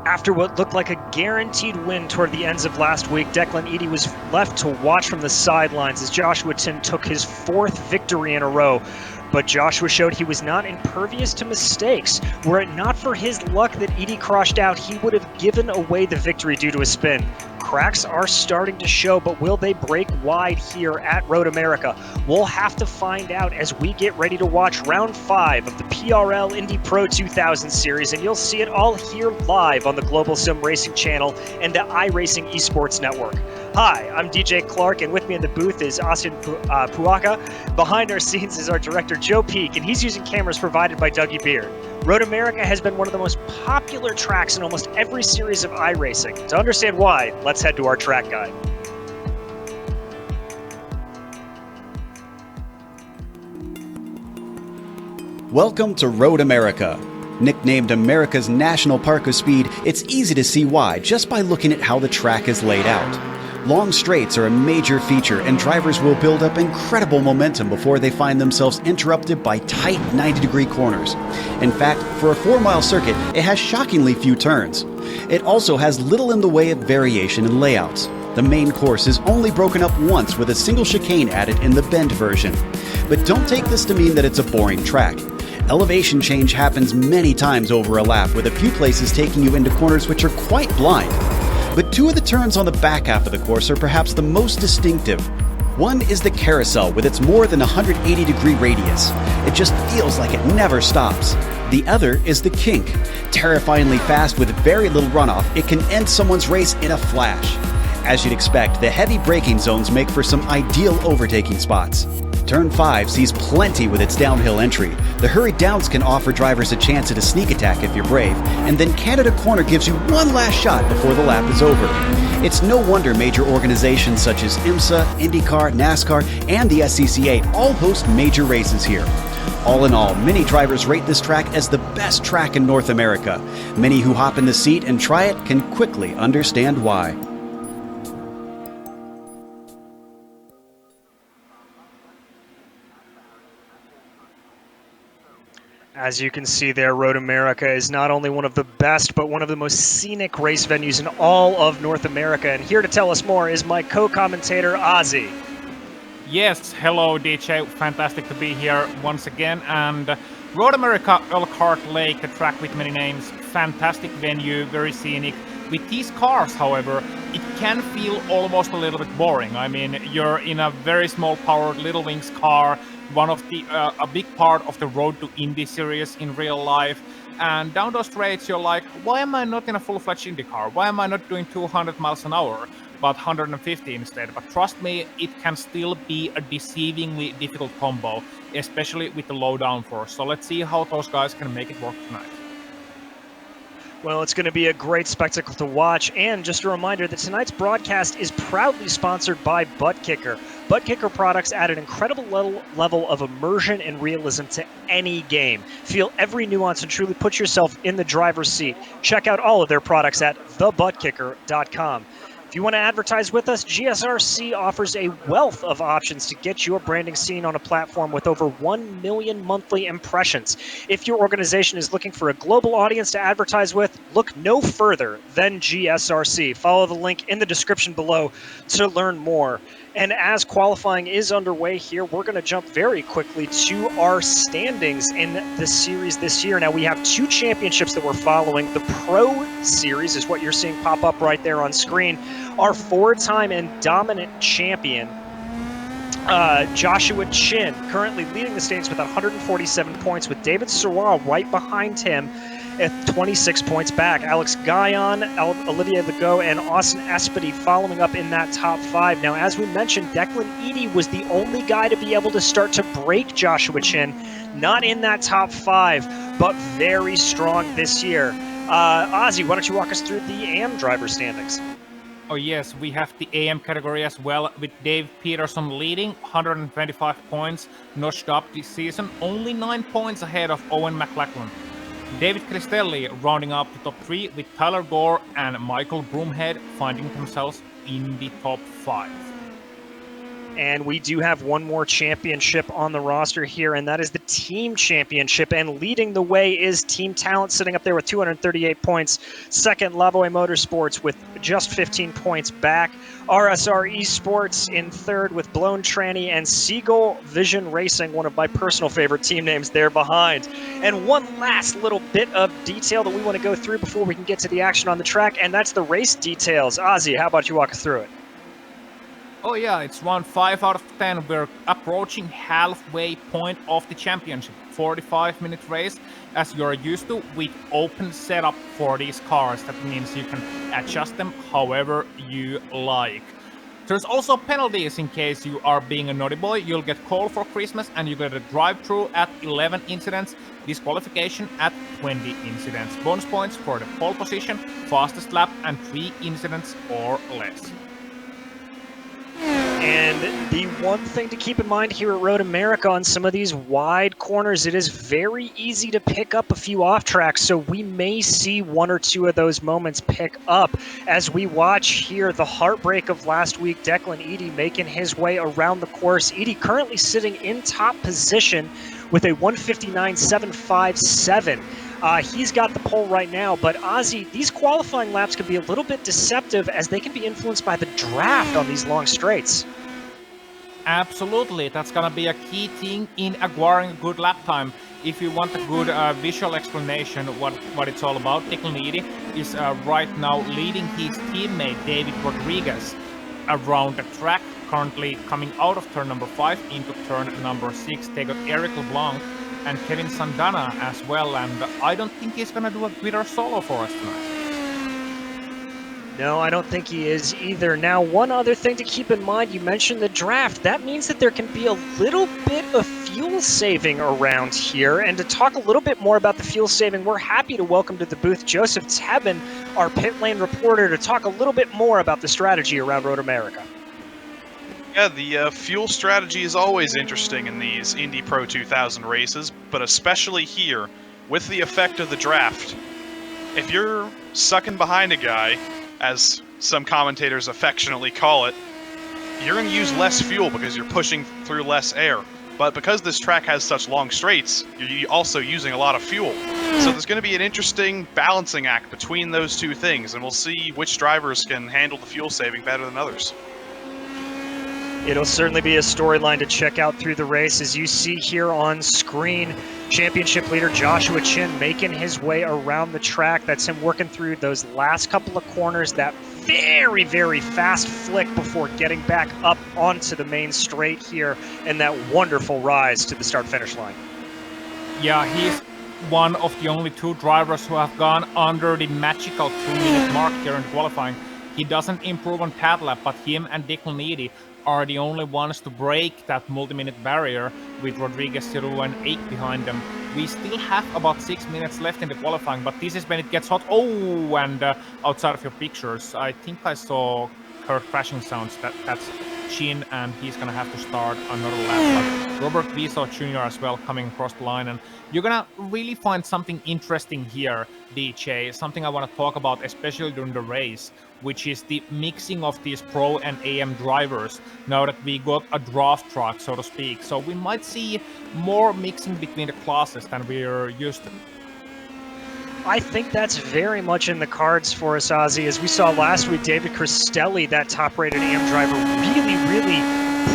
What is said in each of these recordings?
After what looked like a guaranteed win toward the ends of last week, Declan Eady was left to watch from the sidelines as Joshua Tin took his 4th victory in a row. But Joshua showed he was not impervious to mistakes. Were it not for his luck that Eady crashed out, he would have given away the victory due to a spin. Cracks are starting to show, but will they break wide here at Road America? We'll have to find out as we get ready to watch round 5 of the PRL Indy Pro 2000 series, and you'll see it all here live on the Global Sim Racing channel and the iRacing Esports Network. Hi, I'm DJ Clark, and with me in the booth is Austin Puaka. Behind our scenes is our director, Joe Peak, and he's using cameras provided by Dougie Beard. Road America has been one of the most popular tracks in almost every series of iRacing. To understand why, let's head to our track guide. Welcome to Road America. Nicknamed America's National Park of Speed, it's easy to see why just by looking at how the track is laid out. Long straights are a major feature, and drivers will build up incredible momentum before they find themselves interrupted by tight 90-degree corners. In fact, for a 4-mile circuit, it has shockingly few turns. It also has little in the way of variation in layouts. The main course is only broken up once with a single chicane added in the bend version. But don't take this to mean that it's a boring track. Elevation change happens many times over a lap, with a few places taking you into corners which are quite blind. But 2 of the turns on the back half of the course are perhaps the most distinctive. One is the carousel with its more than 180-degree radius. It just feels like it never stops. The other is the kink. Terrifyingly fast with very little runoff, it can end someone's race in a flash. As you'd expect, the heavy braking zones make for some ideal overtaking spots. Turn 5 sees plenty with its downhill entry. The hurried downs can offer drivers a chance at a sneak attack if you're brave, and then Canada Corner gives you one last shot before the lap is over. It's no wonder major organizations such as IMSA, IndyCar, NASCAR, and the SCCA all host major races here. All in all, many drivers rate this track as the best track in North America. Many who hop in the seat and try it can quickly understand why. As you can see there, Road America is not only one of the best, but one of the most scenic race venues in all of North America. And here to tell us more is my co-commentator, Ozzy. Yes, hello DJ, fantastic to be here once again. And Road America Elkhart Lake, a track with many names, fantastic venue, very scenic. With these cars, however, it can feel almost a little bit boring. I mean, you're in a very small powered Little Wings car, one of the a big part of the Road to Indy series in real life, and down those straights you're like, why am I not in a full-fledged Indy car? Why am I not doing 200 miles an hour, but 150 instead? But trust me, it can still be a deceivingly difficult combo, especially with the low downforce. So let's see how those guys can make it work tonight. Well, it's going to be a great spectacle to watch, and just a reminder that tonight's broadcast is proudly sponsored by Butt Kicker. Butt Kicker products add an incredible level of immersion and realism to any game. Feel every nuance and truly put yourself in the driver's seat. Check out all of their products at thebuttkicker.com. If you want to advertise with us, GSRC offers a wealth of options to get your branding seen on a platform with over 1 million monthly impressions. If your organization is looking for a global audience to advertise with, look no further than GSRC. Follow the link in the description below to learn more. And as qualifying is underway here, we're going to jump very quickly to our standings in the series this year. Now, we have 2 championships that we're following. The Pro Series is what you're seeing pop up right there on screen. Our 4-time and dominant champion, Joshua Chin, currently leading the standings with 147 points, with David Serwan right behind him at 26 points back. Alex Guyon, Olivier Legault, and Austin Espedy following up in that top 5. Now, as we mentioned, Declan Eady was the only guy to be able to start to break Joshua Chin. Not in that top 5, but very strong this year. Ozzy, why don't you walk us through the AM driver standings? Oh yes, we have the AM category as well, with Dave Peterson leading, 125 points, notched up this season, only 9 points ahead of Owen McLachlan. David Cristelli rounding up the top 3, with Tyler Gore and Michael Broomhead finding themselves in the top 5. And we do have one more championship on the roster here, and that is the team championship. And leading the way is Team Talent, sitting up there with 238 points. Second, Lavoie Motorsports with just 15 points back. RSR Esports in third with Blown Tranny, and Seagull Vision Racing, one of my personal favorite team names, there behind. And one last little bit of detail that we want to go through before we can get to the action on the track, and that's the race details. Ozzy, how about you walk us through it? Oh yeah, it's round 5 out of 10. We're approaching halfway point of the championship. 45-minute race, as you're used to, with open setup for these cars. That means you can adjust them however you like. There's also penalties in case you are being a naughty boy. You'll get called for Christmas, and you get a drive-through at 11 incidents, disqualification at 20 incidents. Bonus points for the pole position, fastest lap, and 3 incidents or less. And the one thing to keep in mind here at Road America, on some of these wide corners, it is very easy to pick up a few off tracks, so we may see one or two of those moments pick up as we watch here the heartbreak of last week. Declan Eady making his way around the course. Eady currently sitting in top position with a 159.757. He's got the pole right now, but Ozzy, these qualifying laps can be a little bit deceptive as they can be influenced by the draft on these long straights. Absolutely, that's gonna be a key thing in acquiring a good lap time. If you want a good visual explanation what it's all about, Declan Eady is right now leading his teammate David Rodriguez around the track, currently coming out of turn number 5 into turn number 6. They got Eric LeBlanc and Kevin Sandana as well, and I don't think he's gonna do a glitter solo for us tonight. No, I don't think he is either. Now, one other thing to keep in mind, you mentioned the draft. That means that there can be a little bit of fuel saving around here. And to talk a little bit more about the fuel saving, we're happy to welcome to the booth Joseph Tebben, our pit lane reporter, to talk a little bit more about the strategy around Road America. Yeah, the fuel strategy is always interesting in these Indy Pro 2000 races, but especially here, with the effect of the draft. If you're sucking behind a guy, as some commentators affectionately call it, you're going to use less fuel because you're pushing through less air. But because this track has such long straights, you're also using a lot of fuel. So there's going to be an interesting balancing act between those two things, and we'll see which drivers can handle the fuel saving better than others. It'll certainly be a storyline to check out through the race. As you see here on screen, championship leader Joshua Chin making his way around the track. That's him working through those last couple of corners, that very, very fast flick before getting back up onto the main straight here, and that wonderful rise to the start-finish line. Yeah, he's one of the only 2 drivers who have gone under the magical 2-minute mark here in qualifying. He doesn't improve on pad lap, but him and Declan Eady are the only ones to break that multi-minute barrier, with Rodriguez, Ciru, and 8 behind them. We still have about 6 minutes left in the qualifying, but this is when it gets hot. Oh, and outside of your pictures, I think I saw Kurt crashing sounds. That's Chin, and he's gonna have to start another lap. But Robert Viso Jr. as well coming across the line, and you're gonna really find something interesting here, DJ. Something I want to talk about, especially during the race, which is the mixing of these Pro and AM drivers, now that we got a draft track, so to speak. So we might see more mixing between the classes than we're used to. I think that's very much in the cards for us, Ozzy. As we saw last week, David Cristelli, that top-rated AM driver, really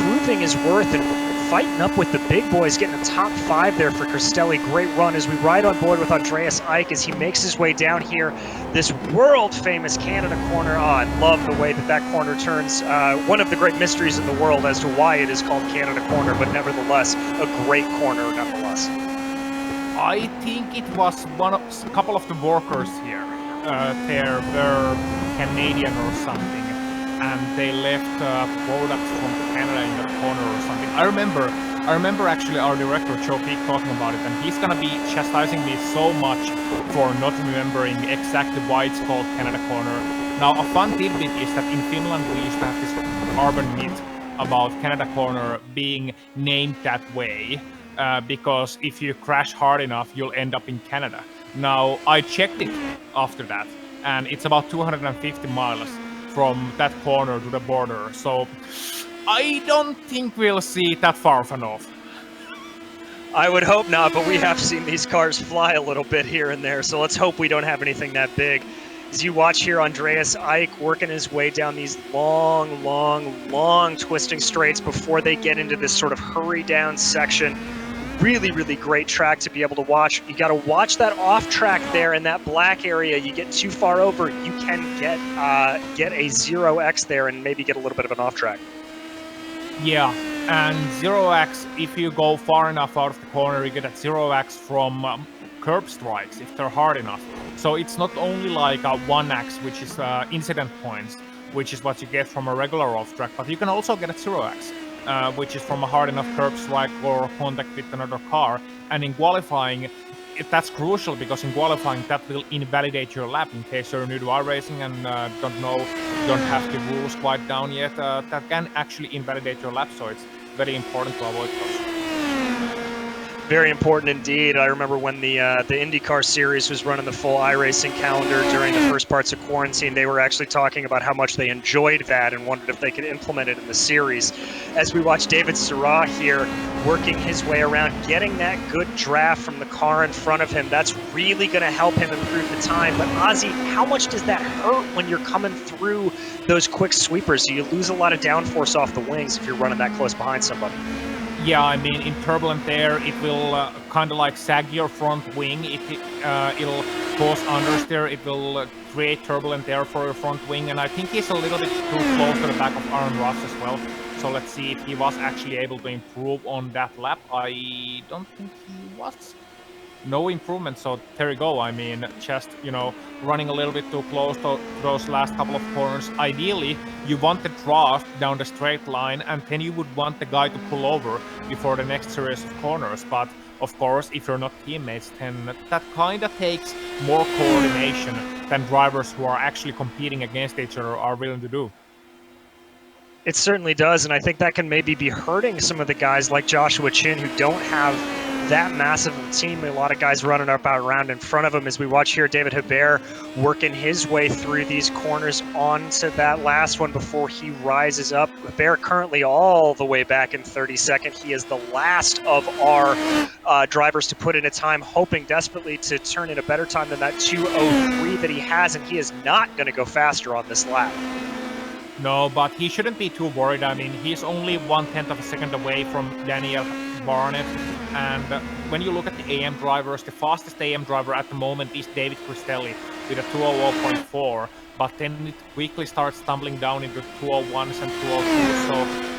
proving his worth and fighting up with the big boys, getting a top 5 there for Cristelli. Great run as we ride on board with Andreas Eich as he makes his way down here this world-famous Canada corner. Oh, I love the way that corner turns. One of the great mysteries in the world as to why it is called Canada Corner, but nevertheless, a great corner nonetheless. I think it was a couple of the workers here. They were Canadian or something, and they left products from Canada in the corner or something. I remember actually our director Joe Peak talking about it, and he's gonna be chastising me so much for not remembering exactly why it's called Canada Corner. Now, a fun tidbit is that in Finland we used to have this urban myth about Canada Corner being named that way. Because if you crash hard enough, you'll end up in Canada. Now, I checked it after that, and it's about 250 miles from that corner to the border. So I don't think we'll see that far from off. I would hope not, but we have seen these cars fly a little bit here and there, so let's hope we don't have anything that big. As you watch here, Andreas Eick working his way down these long twisting straights before they get into this sort of hurry down section. Really, really great track to be able to watch. You got to watch that off track there in that black area. You get too far over, you can get a 0x there and maybe get a little bit of an off track. Yeah, and 0x, if you go far enough out of the corner, you get a 0x from curb strikes if they're hard enough. So it's not only like a 1x, which is incident points, which is what you get from a regular off track, but you can also get a 0x. Which is from a hard enough curb strike or contact with another car. And in qualifying, that's crucial because in qualifying that will invalidate your lap. In case you're new to iRacing and don't have the rules quite down yet, that can actually invalidate your lap. So it's very important to avoid those. Very important indeed. I remember when the IndyCar series was running the full iRacing calendar during the first parts of quarantine, they were actually talking about how much they enjoyed that and wondered if they could implement it in the series. As we watch David Sirah here working his way around, getting that good draft from the car in front of him, that's really going to help him improve the time. But Ozzy, how much does that hurt when you're coming through those quick sweepers? You lose a lot of downforce off the wings if you're running that close behind somebody. Yeah, I mean, in turbulent air, it will kind of like sag your front wing. It'll cause understeer. It will create turbulent air for your front wing. And I think he's a little bit too close to the back of Aaron Ross as well. So let's see if he was actually able to improve on that lap. I don't think he was. No improvement, so there you go. I mean, just, running a little bit too close to those last couple of corners. Ideally, you want the draft down the straight line, and then you would want the guy to pull over before the next series of corners. But, of course, if you're not teammates, then that kind of takes more coordination than drivers who are actually competing against each other are willing to do. It certainly does, and I think that can maybe be hurting some of the guys like Joshua Chin who don't have that massive team. A lot of guys running up out around in front of him. As we watch here, David Hebert working his way through these corners onto that last one before he rises up. Hebert currently all the way back in 32nd. He is the last of our drivers to put in a time, hoping desperately to turn in a better time than that 2:03 that he has, and he is not going to go faster on this lap. No, but he shouldn't be too worried. I mean, he's only 1/10 of a second away from Daniel Barnett. And when you look at the AM drivers, the fastest AM driver at the moment is David Cristelli with a 2:00.4. But then it quickly starts tumbling down into 2:01s and 2:02. So,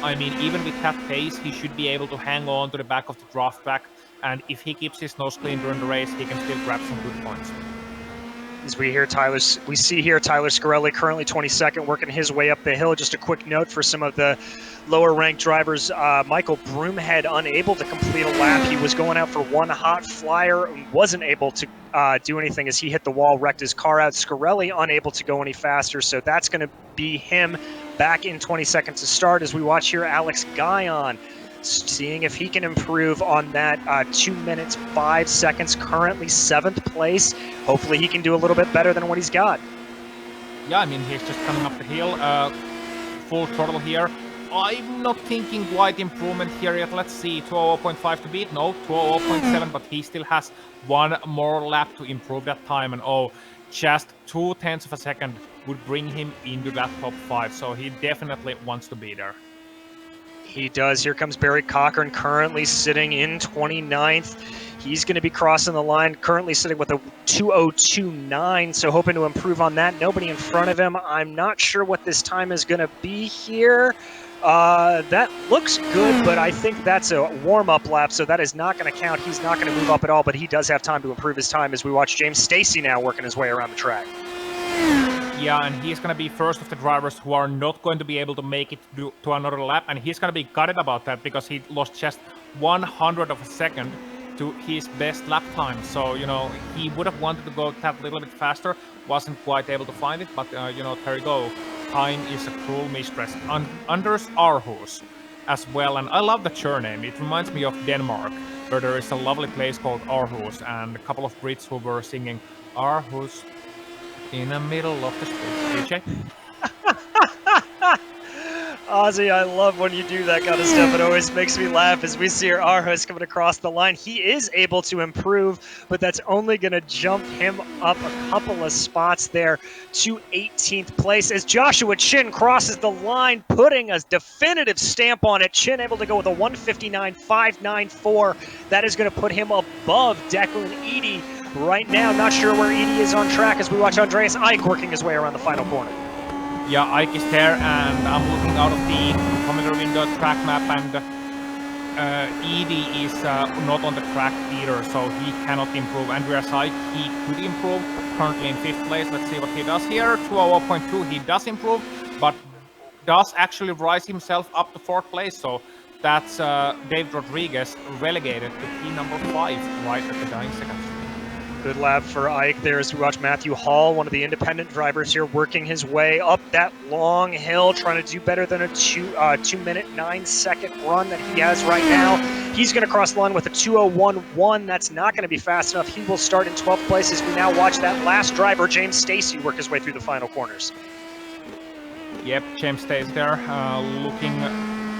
I mean, even with that pace, he should be able to hang on to the back of the draft track. And if he keeps his nose clean during the race, he can still grab some good points. As we see here Tyler Scarelli currently 22nd, working his way up the hill. Just a quick note for some of the lower ranked drivers, Michael Broomhead unable to complete a lap. He was going out for one hot flyer and wasn't able to do anything as he hit the wall, wrecked his car out. Scarelli unable to go any faster, so that's going to be him back in 22nd to start. As we watch here, Alex Guyon seeing if he can improve on that 2 minutes 5 seconds, currently 7th place. Hopefully he can do a little bit better than what he's got. Yeah, I mean, he's just coming up the hill, full throttle here. I'm not thinking quite improvement here yet. Let's see, 2:00.5 to beat. No, 2:00.7, but he still has one more lap to improve that time. And just 0.2 of a second would bring him into that top 5. So he definitely wants to be there. He does. Here comes Barry Cochran, currently sitting in 29th. He's going to be crossing the line, currently sitting with a 2:02.9, so hoping to improve on that. Nobody in front of him. I'm not sure what this time is going to be here. That looks good, but I think that's a warm-up lap, so that is not going to count. He's not going to move up at all, but he does have time to improve his time as we watch James Stacy now working his way around the track. Yeah, and he's going to be first of the drivers who are not going to be able to make it to another lap, and he's going to be gutted about that because he lost just 100 of a second to his best lap time. So, he would have wanted to go that little bit faster, wasn't quite able to find it, but, there you go. Time is a cruel mistress. Anders Aarhus as well, and I love the surname. It reminds me of Denmark, where there is a lovely place called Aarhus, and a couple of Brits who were singing Aarhus in the middle of the street. DJ? Ozzy, I love when you do that kind of stuff. It always makes me laugh as we see our host coming across the line. He is able to improve, but that's only going to jump him up a couple of spots there to 18th place as Joshua Chin crosses the line, putting a definitive stamp on it. Chin able to go with a 159.594. That is going to put him above Declan Eady right now. Not sure where Eady is on track as we watch Andreas Ike working his way around the final corner. Yeah, Ike is there, and I'm looking out of the commander window track map, and Edie is not on the track either, so he cannot improve. Andreas Ike, he could improve, currently in 5th place. Let's see what he does here. 200.2, he does improve, but does actually rise himself up to 4th place, so that's David Rodriguez relegated to P number 5 right at the dying seconds. Good lap for Ike there as we watch Matthew Hall, one of the independent drivers here, working his way up that long hill, trying to do better than a 2-minute 9-second run that he has right now. He's going to cross the line with a 2:01.1. That's not going to be fast enough. He will start in 12th place as we now watch that last driver, James Stacy, work his way through the final corners. Yep, James stays there,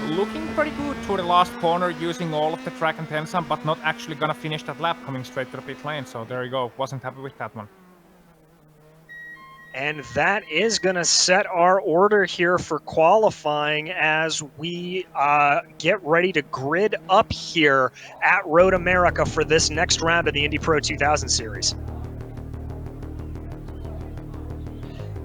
looking pretty good to the last corner, using all of the track and then some, but not actually gonna finish that lap, coming straight to the pit lane. So there you go. Wasn't happy with that one. And that is going to set our order here for qualifying as we get ready to grid up here at Road America for this next round of the Indy Pro 2000 series.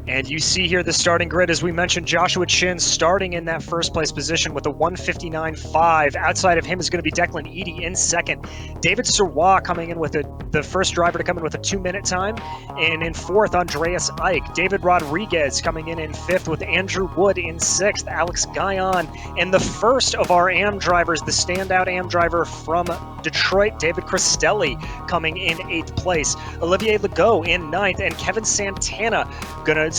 And you see here the starting grid, as we mentioned, Joshua Chin starting in that 1st place position with a 159.5. Outside of him is going to be Declan Eady in 2nd. David Sirois coming in with the first driver to come in with a 2-minute time. And in 4th, Andreas Ike. David Rodriguez coming in 5th with Andrew Wood in 6th. Alex Guyon. And the first of our AM drivers, the standout AM driver from Detroit, David Cristelli, coming in 8th place. Olivier Legault in 9th. And Kevin Santana going to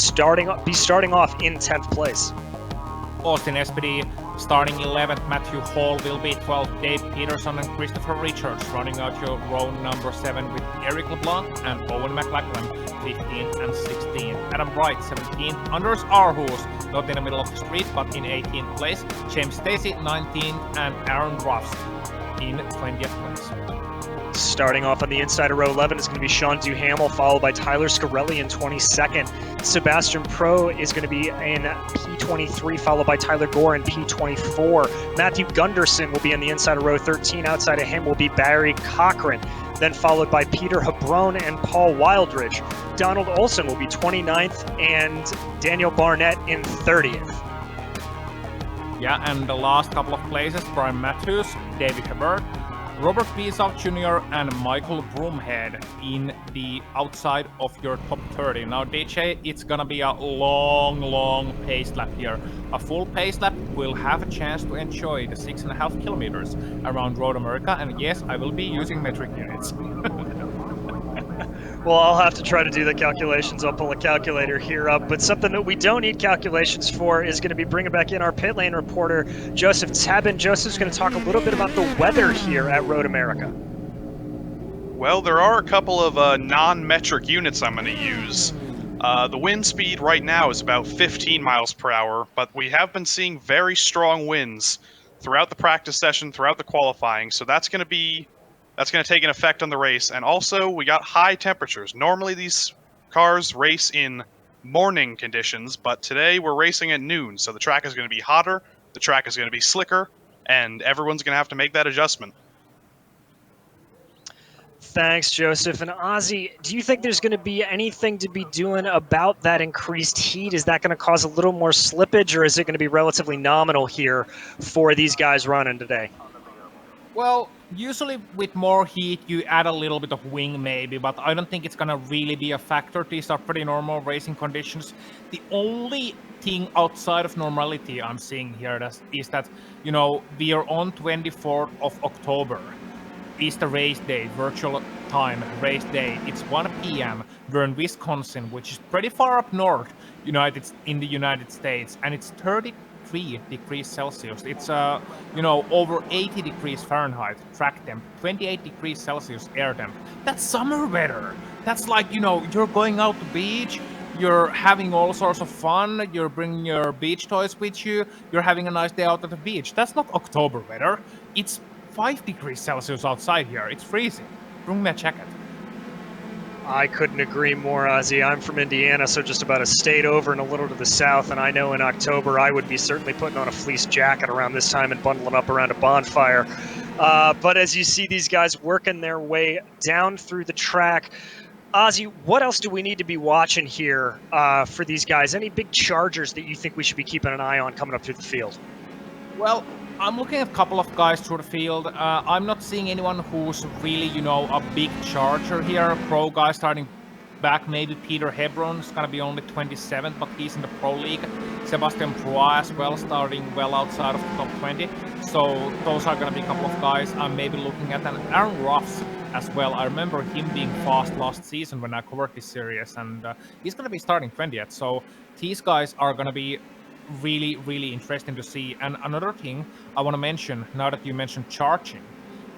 be starting off in 10th place. Austin SPD starting 11th, Matthew Hall will be 12th, Dave Peterson and Christopher Richards running out your row number 7 with Eric LeBlanc and Owen McLachlan 15th and 16th. Adam Bright 17th, Anders Aarhus not in the middle of the street but in 18th place, James Stacy 19th and Aaron Ruffs in 20th place. Starting off on the inside of row 11 is going to be Sean Duhamel, followed by Tyler Scarelli in 22nd. Sebastian Pro is going to be in P23, followed by Tyler Gore in P24. Matthew Gunderson will be on the inside of row 13. Outside of him will be Barry Cochran, then followed by Peter Hebron and Paul Wildridge. Donald Olson will be 29th, and Daniel Barnett in 30th. Yeah, and the last couple of places, Brian Matthews, David Hebert, Robert Wiesauch Jr. and Michael Broomhead in the outside of your top 30. Now, DJ, it's gonna be a long pace lap here. A full pace lap will have a chance to enjoy the 6.5 kilometers around Road America, and yes, I will be using metric units. Well, I'll have to try to do the calculations. I'll pull a calculator here up. But something that we don't need calculations for is going to be bringing back in our pit lane reporter, Joseph Tabin. Joseph's going to talk a little bit about the weather here at Road America. Well, there are a couple of non-metric units I'm going to use. The wind speed right now is about 15 miles per hour, but we have been seeing very strong winds throughout the practice session, throughout the qualifying, so that's going to take an effect on the race. And also, we got high temperatures. Normally, these cars race in morning conditions, but today we're racing at noon, so the track is going to be hotter, the track is going to be slicker, and everyone's going to have to make that adjustment. Thanks, Joseph. And Ozzy, do you think there's going to be anything to be doing about that increased heat? Is that going to cause a little more slippage, or is it going to be relatively nominal here for these guys running today? Well, usually with more heat, you add a little bit of wing maybe, but I don't think it's going to really be a factor. These are pretty normal racing conditions. The only thing outside of normality I'm seeing here is that, you know, we are on 24th of October. Is the race day, virtual time, race day. It's 1 p.m. We're in Wisconsin, which is pretty far up north in the United States, and it's 33 degrees Celsius. It's over 80 degrees Fahrenheit track temp, 28 degrees Celsius air temp. That's summer weather. That's like, you're going out to the beach, You're having all sorts of fun. You're bringing your beach toys with you. You're having a nice day out at the beach. That's not October weather. It's 5 degrees Celsius outside here. It's freezing. Bring me a jacket. I couldn't agree more, Ozzy. I'm from Indiana, so just about a state over and a little to the south, and I know in October I would be certainly putting on a fleece jacket around this time and bundling up around a bonfire. But as you see these guys working their way down through the track, Ozzy, what else do we need to be watching here for these guys? Any big chargers that you think we should be keeping an eye on coming up through the field? Well, I'm looking at a couple of guys through the field. I'm not seeing anyone who's really, a big charger here. Pro guy starting back, maybe Peter Hebron is going to be only 27th, but he's in the Pro League. Sebastian Proa as well, starting well outside of the top 20. So those are going to be a couple of guys I'm maybe looking at. And Aaron Ruffs as well. I remember him being fast last season when I covered this series, and he's going to be starting 20th. So these guys are going to be really, really interesting to see. And another thing I want to mention, now that you mentioned charging,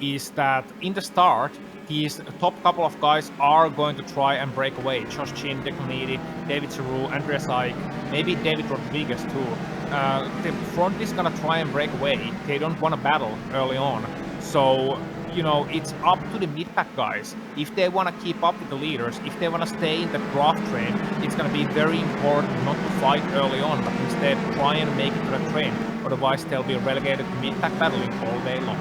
is that in the start, these top couple of guys are going to try and break away. Josh Chin, Declan Eady, David Giroux, Andreas Ike, maybe David Rodriguez too. The front is going to try and break away. They don't want to battle early on. So, it's up to the mid-pack guys. If they want to keep up with the leaders, if they want to stay in the draft train, it's going to be very important not to fight early on, but instead try and make it to the train. Otherwise, they'll be relegated to mid-pack battling all day long.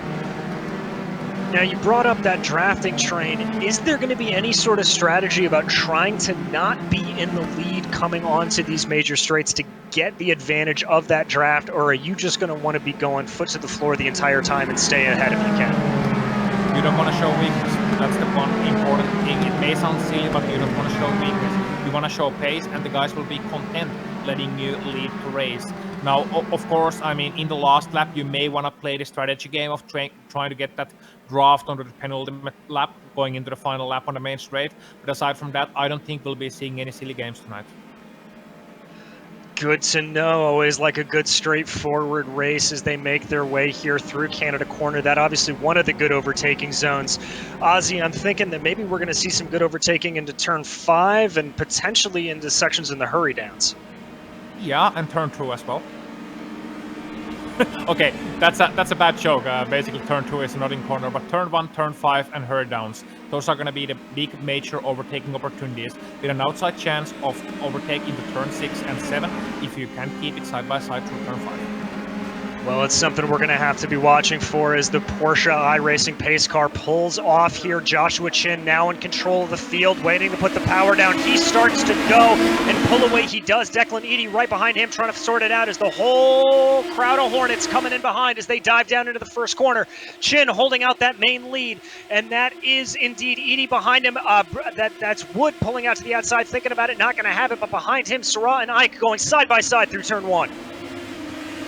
Now, you brought up that drafting train. Is there going to be any sort of strategy about trying to not be in the lead coming onto these major straights to get the advantage of that draft, or are you just going to want to be going foot to the floor the entire time and stay ahead if you can? You don't want to show weakness. That's the one important thing. It may sound silly, but you don't want to show weakness. You want to show pace, and the guys will be content letting you lead the race. Now, of course, in the last lap, you may want to play the strategy game of trying to get that draft onto the penultimate lap, going into the final lap on the main straight. But aside from that, I don't think we'll be seeing any silly games tonight. Good to know. Always like a good straightforward race as they make their way here through Canada Corner. That obviously one of the good overtaking zones. Ozzy, I'm thinking that maybe we're going to see some good overtaking into turn 5 and potentially into sections in the hurry downs. Yeah, and turn 2 as well. Okay, that's a bad joke. Basically, turn 2 is not in corner, but turn 1, turn 5, and hurry downs. Those are going to be the big major overtaking opportunities with an outside chance of overtaking to turn 6 and 7 if you can keep it side by side through turn 5. Well, it's something we're going to have to be watching for as the Porsche iRacing pace car pulls off here. Joshua Chin now in control of the field, waiting to put the power down. He starts to go and pull away. He does. Declan Eady right behind him trying to sort it out as the whole crowd of Hornets coming in behind as they dive down into the first corner. Chin holding out that main lead, and that is indeed Eady behind him. That's Wood pulling out to the outside, thinking about it, not going to have it, but behind him, Sarah and Ike going side by side through turn 1.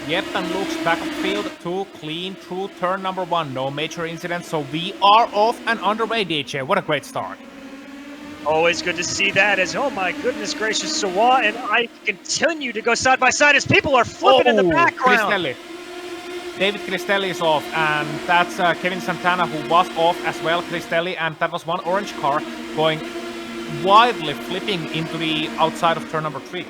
Yep, and looks back up field 2, clean through turn number 1. No major incidents, so we are off and underway, DJ. What a great start. Always good to see that as, oh my goodness gracious, Sawa and I continue to go side by side as people are flipping in the background. Cristelli. David Cristelli is off, and that's Kevin Santana who was off as well, Cristelli, and that was one orange car going wildly flipping into the outside of turn number 3.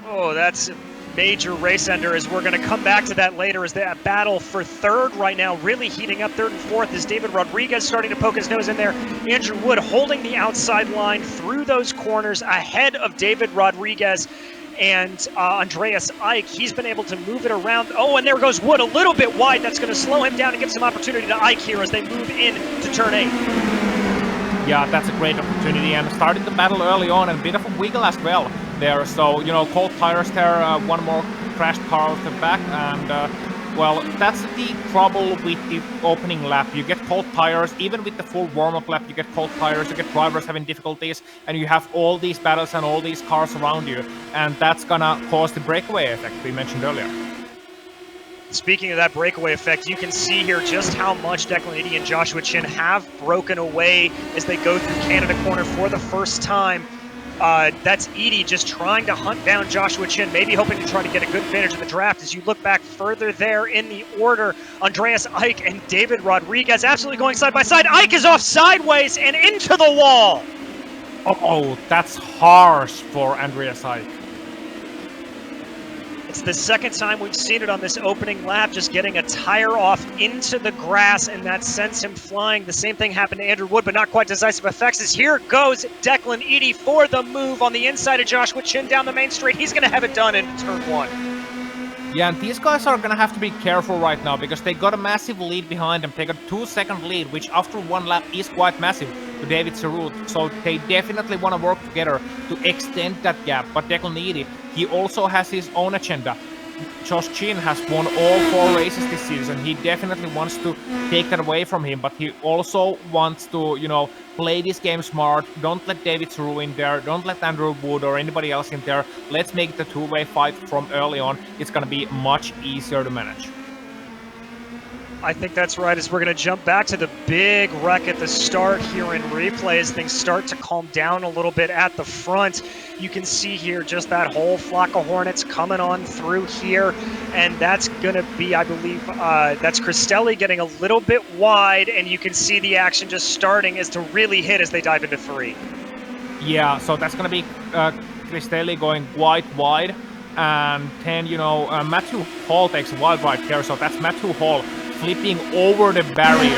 Oh, that's major race ender as we're going to come back to that later as the battle for third right now really heating up. Third and fourth is David Rodriguez starting to poke his nose in there. Andrew Wood holding the outside line through those corners ahead of David Rodriguez and Andreas Ike. He's been able to move it around. Oh, and there goes Wood a little bit wide. That's going to slow him down and give some opportunity to Ike here as they move in to turn 8. Yeah, that's a great opportunity, and started the battle early on and a bit of a wiggle as well there. So, cold tires there, one more crashed car off the back, and well, that's the trouble with the opening lap. You get cold tires, even with the full warm-up lap, you get cold tires, you get drivers having difficulties, and you have all these battles and all these cars around you, and that's gonna cause the breakaway effect we mentioned earlier. Speaking of that breakaway effect, you can see here just how much Declan Eady and Joshua Chin have broken away as they go through Canada Corner for the first time. That's Eady just trying to hunt down Joshua Chin, maybe hoping to try to get a good advantage of the draft. As you look back further there in the order, Andreas Ike and David Rodriguez absolutely going side by side. Ike is off sideways and into the wall. Oh, that's harsh for Andreas Ike. It's the second time we've seen it on this opening lap, just getting a tire off into the grass, and that sends him flying. The same thing happened to Andrew Wood, but not quite decisive effects, as here goes Declan Eady for the move on the inside of Joshua Chin down the main straight. He's going to have it done in turn 1. Yeah, and these guys are gonna have to be careful right now because they got a massive lead behind them. They got a 2-second lead, which after one lap is quite massive to David Cerut. So they definitely want to work together to extend that gap. But Declan Eady, he also has his own agenda. Josh Chin has won all 4 races this season. He definitely wants to take that away from him, but he also wants to, play this game smart. Don't let David Cerut in there. Don't let Andrew Wood or anybody else in there. Let's make the two-way fight from early on. It's going to be much easier to manage. I think that's right, as we're going to jump back to the big wreck at the start here in replay as things start to calm down a little bit at the front. You can see here just that whole flock of Hornets coming on through here, and that's going to be, I believe, that's Cristelli getting a little bit wide, and you can see the action just starting as to really hit as they dive into 3. Yeah, so that's going to be Cristelli going quite wide, and then, Matthew Hall takes a wide right here, so that's Matthew Hall flipping over the barrier.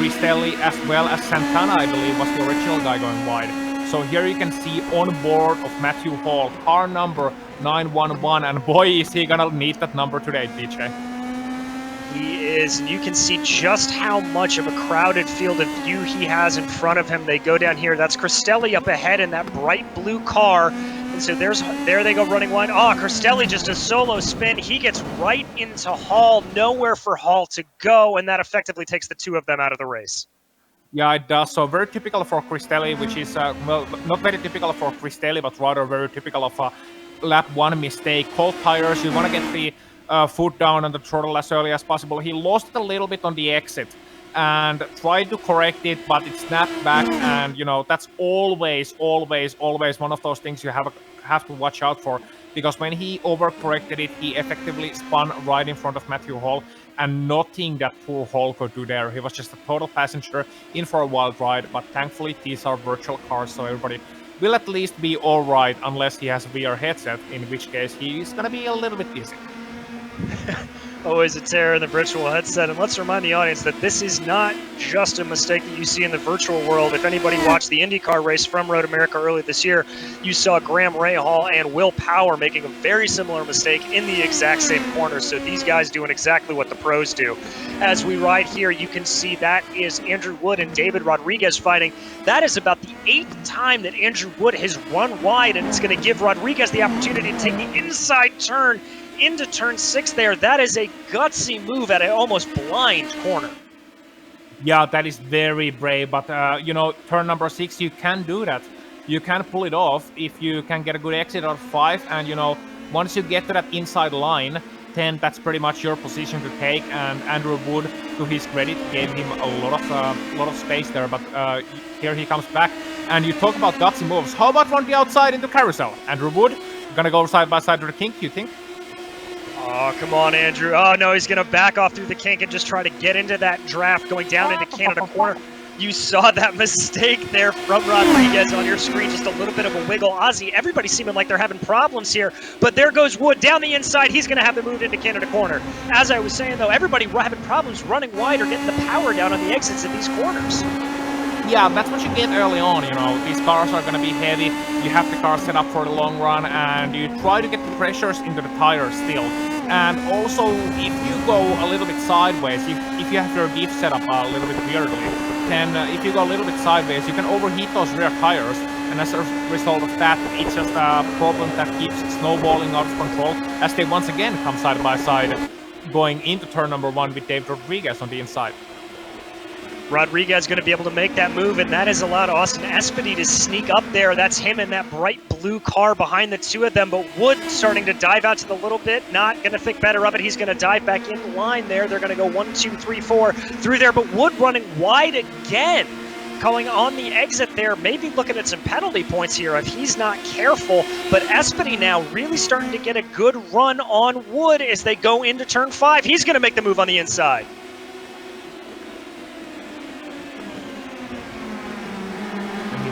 Cristelli as well as Santana, I believe, was the original guy going wide. So here you can see on board of Matthew Hall, car number 911, and boy is he gonna need that number today, DJ. He is, and you can see just how much of a crowded field of view he has in front of him. They go down here. That's Cristelli up ahead in that bright blue car. And so there they go running wide. Cristelli just a solo spin. He gets right into Hall, nowhere for Hall to go, and that effectively takes the 2 of them out of the race. Yeah, it does. So very typical for Cristelli, which is, not very typical for Cristelli, but rather very typical of a lap 1 mistake. Cold tires, you want to get the foot down on the throttle as early as possible. He lost it a little bit on the exit and tried to correct it, but it snapped back, and that's always one of those things you have to watch out for, because when he overcorrected it, he effectively spun right in front of Matthew Hall, and nothing that poor Hall could do there. He was just a total passenger in for a wild ride, but thankfully these are virtual cars, so everybody will at least be all right, unless he has a VR headset, in which case he's gonna be a little bit dizzy. Always a terror in the virtual headset. And let's remind the audience that this is not just a mistake that you see in the virtual world. If anybody watched the IndyCar race from Road America early this year, you saw Graham Rahal and Will Power making a very similar mistake in the exact same corner. So these guys doing exactly what the pros do. As we ride here, you can see that is Andrew Wood and David Rodriguez fighting. That is about the 8th time that Andrew Wood has run wide, and it's going to give Rodriguez the opportunity to take the inside turn into turn 6 there. That is a gutsy move at an almost blind corner. Yeah, that is very brave, but turn number 6, you can do that. You can pull it off if you can get a good exit out of 5, and once you get to that inside line, then that's pretty much your position to take, and Andrew Wood, to his credit, gave him a lot of space there, but here he comes back, and you talk about gutsy moves. How about from the outside into carousel? Andrew Wood, gonna go side by side to the kink, you think? Oh, come on, Andrew. Oh, no, he's going to back off through the kink and just try to get into that draft going down into Canada corner. You saw that mistake there from Rodriguez on your screen, just a little bit of a wiggle. Ozzy, everybody's seeming like they're having problems here, but there goes Wood down the inside. He's going to have to move into Canada corner. As I was saying, though, everybody having problems running wide or getting the power down on the exits of these corners. Yeah, that's what you get early on, These cars are going to be heavy. You have the car set up for the long run, and you try to get the pressures into the tires still. And also, if you go a little bit sideways, if you have your diff set up a little bit weirdly, then if you go a little bit sideways, you can overheat those rear tires, and as a result of that, it's just a problem that keeps snowballing out of control as they once again come side by side, going into turn number 1 with David Rodriguez on the inside. Rodriguez going to be able to make that move, and that has allowed Austin Espedy to sneak up there. That's him in that bright blue car behind the 2 of them, but Wood starting to dive out to the little bit, not going to think better of it. He's going to dive back in line there. They're going to go 1, 2, 3, 4 through there, but Wood running wide again, going on the exit there, maybe looking at some penalty points here if he's not careful, but Espedy now really starting to get a good run on Wood as they go into turn 5. He's going to make the move on the inside.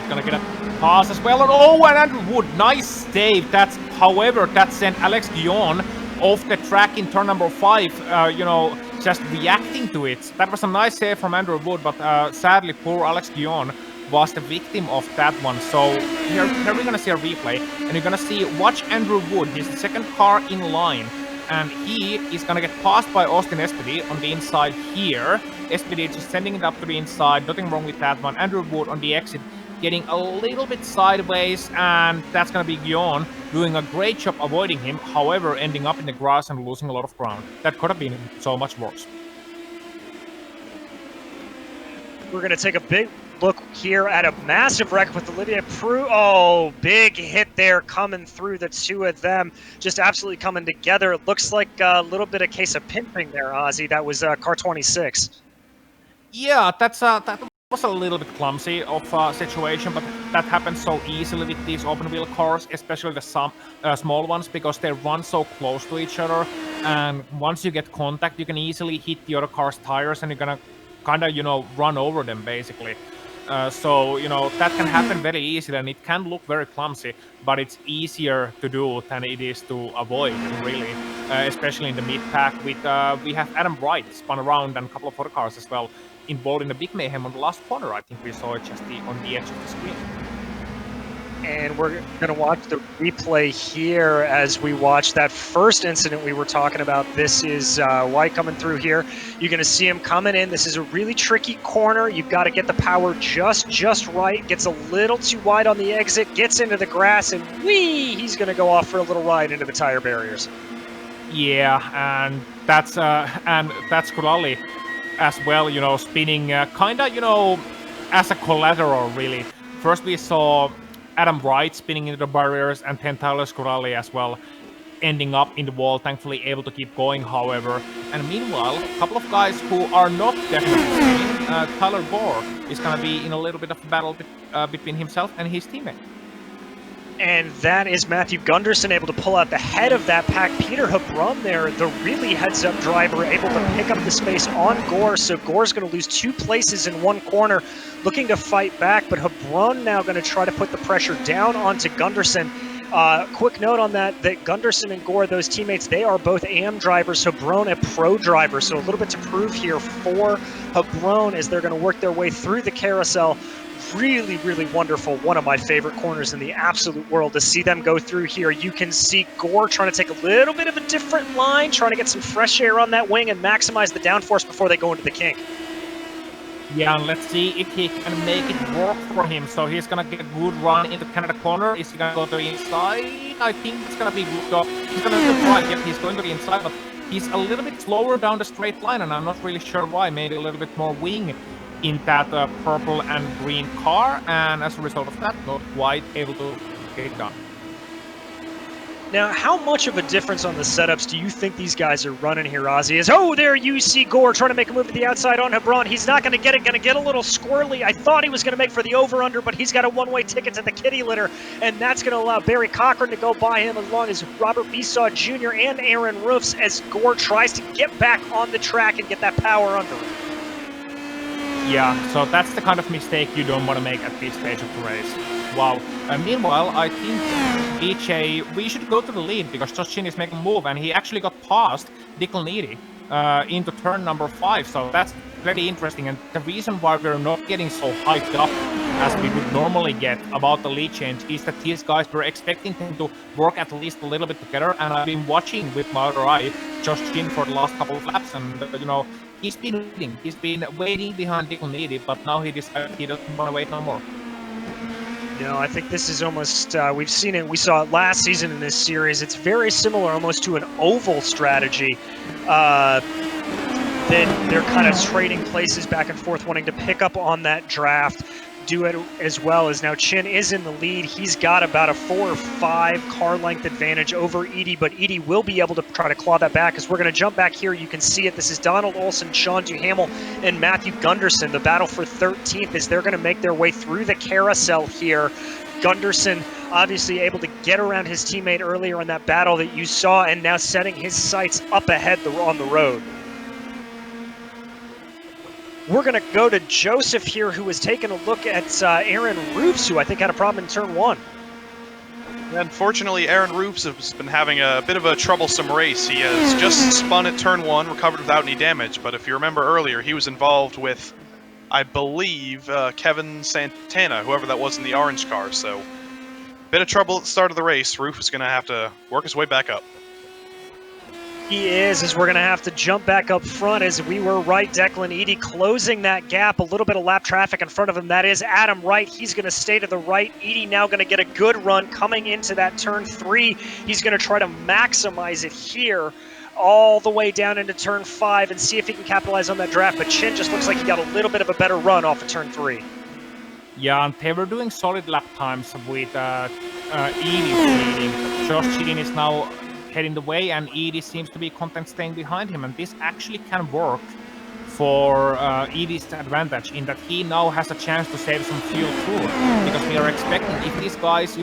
gonna get a pass as well. And Andrew Wood, nice save. However, that sent Alex Guillaume off the track in turn number 5, just reacting to it. That was a nice save from Andrew Wood, but sadly, poor Alex Guillaume was the victim of that one. So here we're gonna see a replay, and you're gonna see, watch Andrew Wood. He's the second car in line, and he is gonna get passed by Austin SPD on the inside here. SPD just sending it up to the inside, nothing wrong with that one. Andrew Wood on the exit, getting a little bit sideways, and that's gonna be Guillaume doing a great job avoiding him, however ending up in the grass and losing a lot of ground. That could have been so much worse. We're going to take a big look here at a massive wreck with Olivier Prou. Oh, big hit there coming through the two of them. Just absolutely coming together. It looks like a little bit of case of pimping there, Ozzy. That was car 26. Yeah, that was a little bit clumsy of a situation, but that happens so easily with these open wheel cars, especially the small ones, because they run so close to each other. And once you get contact, you can easily hit the other car's tires, and you're gonna kind of, run over them basically. So, that can happen very easily, and it can look very clumsy, but it's easier to do than it is to avoid, really, especially in the mid-pack. We have Adam Wright spun around and a couple of other cars as well involved in a big mayhem on the last corner. I think we saw it just on the edge of the screen. And we're going to watch the replay here as we watch that first incident we were talking about. This is White coming through here. You're going to see him coming in. This is a really tricky corner. You've got to get the power just right. Gets a little too wide on the exit, gets into the grass, and he's going to go off for a little ride into the tire barriers. Yeah, and that's Kurali as well, spinning as a collateral, really. First we saw Adam Wright spinning into the barriers, and then Tyler Scorelli as well, ending up in the wall, thankfully able to keep going, however. And meanwhile, a couple of guys who are not definitely spinning, Tyler Bohr is going to be in a little bit of a battle between himself and his teammate. And that is Matthew Gunderson able to pull out the head of that pack. Peter Hebron there, the really heads-up driver, able to pick up the space on Gore. So Gore's going to lose 2 places in one corner, looking to fight back. But Hebron now going to try to put the pressure down onto Gunderson. Quick note on that Gunderson and Gore, those teammates, they are both AM drivers. Hebron a pro driver. So a little bit to prove here for Hebron as they're going to work their way through the carousel. Really, really wonderful. One of my favorite corners in the absolute world to see them go through here. You can see Gore trying to take a little bit of a different line, trying to get some fresh air on that wing and maximize the downforce before they go into the kink. Yeah, and let's see if he can make it work for him. So he's gonna get a good run into Canada corner. Is he gonna go to the inside? I think it's gonna be good job. He's gonna do the right. Yep, he's going to the inside, but he's a little bit slower down the straight line, and I'm not really sure why. Maybe a little bit more wing in that purple and green car, and as a result of that, not quite able to get it done. Now, how much of a difference on the setups do you think these guys are running here, Ozzy? There you see Gore trying to make a move to the outside on Hebron. He's not going to get it, going to get a little squirrely. I thought he was going to make for the over-under, but he's got a one-way ticket to the kitty litter, and that's going to allow Barry Cochran to go by him, as long as Robert Besaw Jr. and Aaron Roofs, as Gore tries to get back on the track and get that power under him. Yeah, so that's the kind of mistake you don't want to make at this stage of the race. Wow. Meanwhile, I think DJ, we should go to the lead because Josh Chin is making a move, and he actually got past Dickel Needy into turn number 5, so that's very interesting. And the reason why we're not getting so hyped up as we would normally get about the lead change is that these guys were expecting them to work at least a little bit together, and I've been watching with my other eye Josh Chin for the last couple of laps, and he's been waiting. He's been waiting behind Dickel Needy, but now he decided he doesn't want to wait no more. No, I think this is almost, we've seen it, we saw it last season in this series. It's very similar almost to an oval strategy. That they're kind of trading places back and forth, wanting to pick up on that draft, do it as well. As now Chin is in the lead. He's got about a 4 or 5 car length advantage over Edie, but Edie will be able to try to claw that back. As we're going to jump back here, you can see it. This is Donald Olson, Sean Duhamel, and Matthew Gunderson. The battle for 13th as they're going to make their way through the carousel here. Gunderson obviously able to get around his teammate earlier in that battle that you saw, and now setting his sights up ahead on the road. We're going to go to Joseph here, who was taking a look at Aaron Roofs, who I think had a problem in turn 1. Unfortunately, Aaron Roofs has been having a bit of a troublesome race. He has just spun at turn 1, recovered without any damage, but if you remember earlier, he was involved with, I believe, Kevin Santana, whoever that was in the orange car, so bit of trouble at the start of the race. Roof is going to have to work his way back up. He is, as we're going to have to jump back up front, as we were right. Declan Eady closing that gap, a little bit of lap traffic in front of him. That is Adam Wright. He's going to stay to the right. Eady now going to get a good run coming into that turn 3. He's going to try to maximize it here all the way down into turn 5 and see if he can capitalize on that draft. But Chin just looks like he got a little bit of a better run off of turn 3. Yeah, and they were doing solid lap times with Edie leading. Josh Chidin is now heading the way, and Edie seems to be content staying behind him, and this actually can work for Edie's advantage in that he now has a chance to save some fuel too, because we are expecting if these guys,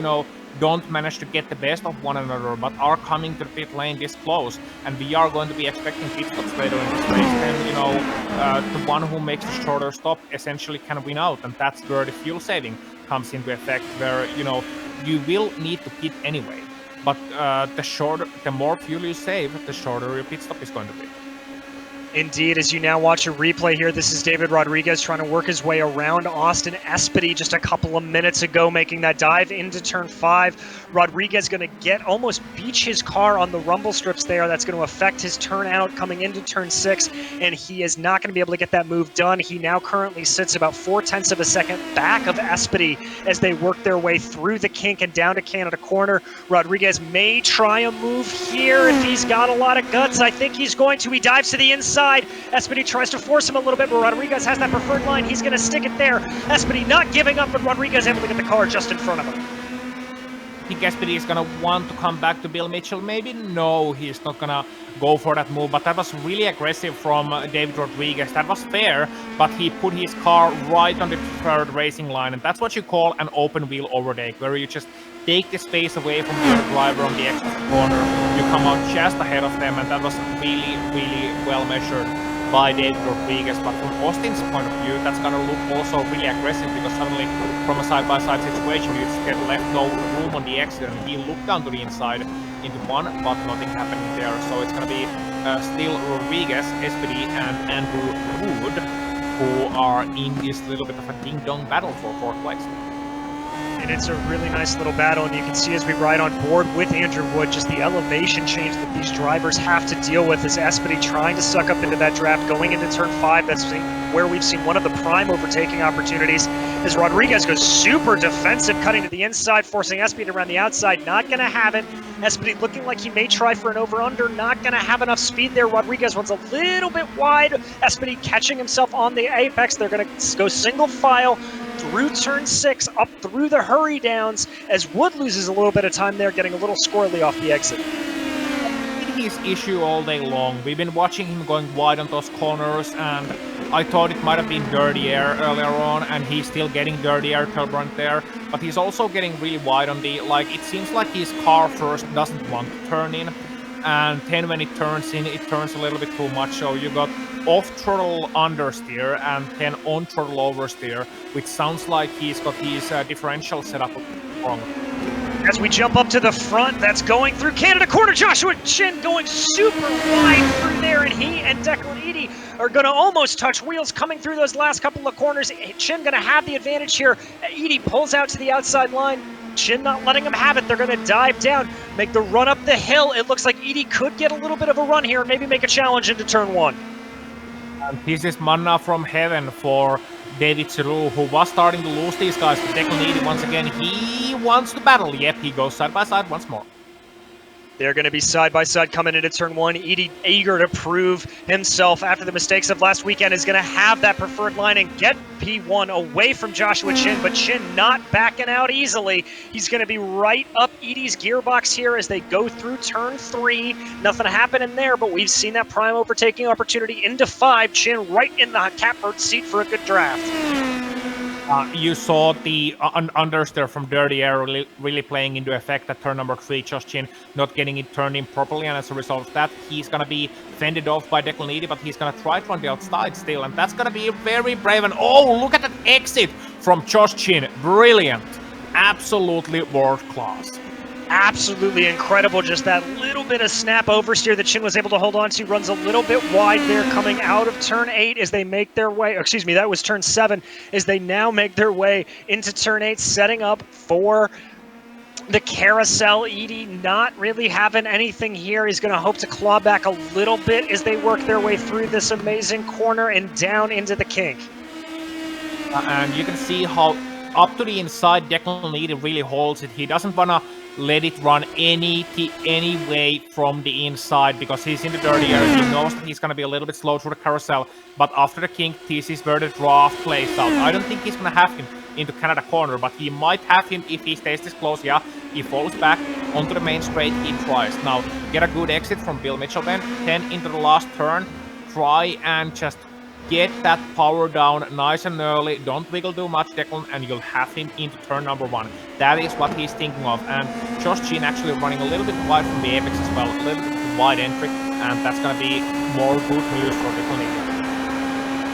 don't manage to get the best of one another, but are coming to the pit lane this close, and we are going to be expecting pit stops later in this race, then, the one who makes the shorter stop essentially can win out, and that's where the fuel saving comes into effect, where, you will need to pit anyway. But the more fuel you save, the shorter your pit stop is going to be. Indeed, as you now watch a replay here, this is David Rodriguez trying to work his way around Austin Espedy just a couple of minutes ago, making that dive into turn 5. Rodriguez going to almost beach his car on the rumble strips there. That's going to affect his turnout coming into turn 6, and he is not going to be able to get that move done. He now currently sits about 0.4 of a second back of Espedy as they work their way through the kink and down to Canada Corner. Rodriguez may try a move here if he's got a lot of guts. I think he's going to. He dives to the inside. Espedy tries to force him a little bit, but Rodriguez has that preferred line. He's going to stick it there. Espedy not giving up, but Rodriguez able to get the car just in front of him. I think Espedy is going to want to come back to Bill Mitchell. Maybe no, he's not going to go for that move, but that was really aggressive from David Rodriguez. That was fair, but he put his car right on the third racing line, and that's what you call an open wheel overtake, where you just take the space away from your driver on the exit corner. You come out just ahead of them, and that was really, really well measured by David Rodriguez. But from Austin's point of view, that's going to look also really aggressive, because suddenly from a side-by-side situation, you just get left no room on the exit, and he looked down to the inside into one, but nothing happening there. So it's going to be still Rodriguez, Espedy, and Andrew Wood, who are in this little bit of a ding-dong battle for 4th place. And it's a really nice little battle, and you can see as we ride on board with Andrew Wood, just the elevation change that these drivers have to deal with as Espedy trying to suck up into that draft going into turn 5. That's where we've seen one of the prime overtaking opportunities as Rodriguez goes super defensive, cutting to the inside, forcing Espedy around the outside. Not going to have it. Espedy looking like he may try for an over-under, not going to have enough speed there. Rodriguez runs a little bit wide. Espedy catching himself on the apex. They're going to go single file through turn 6, up through the hurry downs, as Wood loses a little bit of time there, getting a little squirrely off the exit. His issue all day long. We've been watching him going wide on those corners, and I thought it might have been dirty air earlier on, and he's still getting dirty air turbulent there, but he's also getting really wide on the, it seems like his car first doesn't want to turn in, and then when it turns in, it turns a little bit too much, so you got off-throttle understeer and then on-throttle oversteer, which sounds like he's got his differential set up wrong. As we jump up to the front, that's going through Canada Corner. Joshua Chin going super wide through there, and he and Declan Eady are going to almost touch wheels coming through those last couple of corners. Chin going to have the advantage here. Eady pulls out to the outside line. Chin not letting him have it. They're going to dive down, make the run up the hill. It looks like Eady could get a little bit of a run here and maybe make a challenge into turn 1. And this is manna from heaven for David Giroux, who was starting to lose these guys. But Declan Eady, once again, he wants to battle. Yep, he goes side by side once more. They're going to be side-by-side coming into turn 1. Eady, eager to prove himself after the mistakes of last weekend, is going to have that preferred line and get P1 away from Joshua Chin, but Chin not backing out easily. He's going to be right up Eady's gearbox here as they go through turn 3. Nothing happening there, but we've seen that prime overtaking opportunity into 5. Chin right in the catbird seat for a good draft. You saw the understeer from Dirty Air really playing into effect at turn number 3. Josh Chin not getting it turned in properly, and as a result of that, he's gonna be fended off by Declan Eady, but he's gonna try to run the outside still, and that's gonna be very brave. And oh, look at that exit from Josh Chin! Brilliant, absolutely world class. Absolutely incredible. Just that little bit of snap oversteer that Chin was able to hold on to. Runs a little bit wide there coming out of turn 8 as they make their way, excuse me, that was turn 7, as they now make their way into turn 8, setting up for the carousel. Edie not really having anything here. He's going to hope to claw back a little bit as they work their way through this amazing corner and down into the kink. And you can see how up to the inside Declan Eady really holds it. He doesn't want to let it run any way from the inside because he's in the dirty area. He knows that he's going to be a little bit slow through the carousel, but after the kink, this is where the draft plays out. I don't think he's going to have him into Canada corner, but he might have him if he stays this close. Yeah, he falls back onto the main straight, he tries. Now, get a good exit from Bill Mitchell then into the last turn. Try and just get that power down nice and early. Don't wiggle too much, Declan, and you'll have him into turn number 1. That is what he's thinking of. And Josh Chin actually running a little bit wide from the apex as well. A little bit wide entry, and that's going to be more good news for Declan.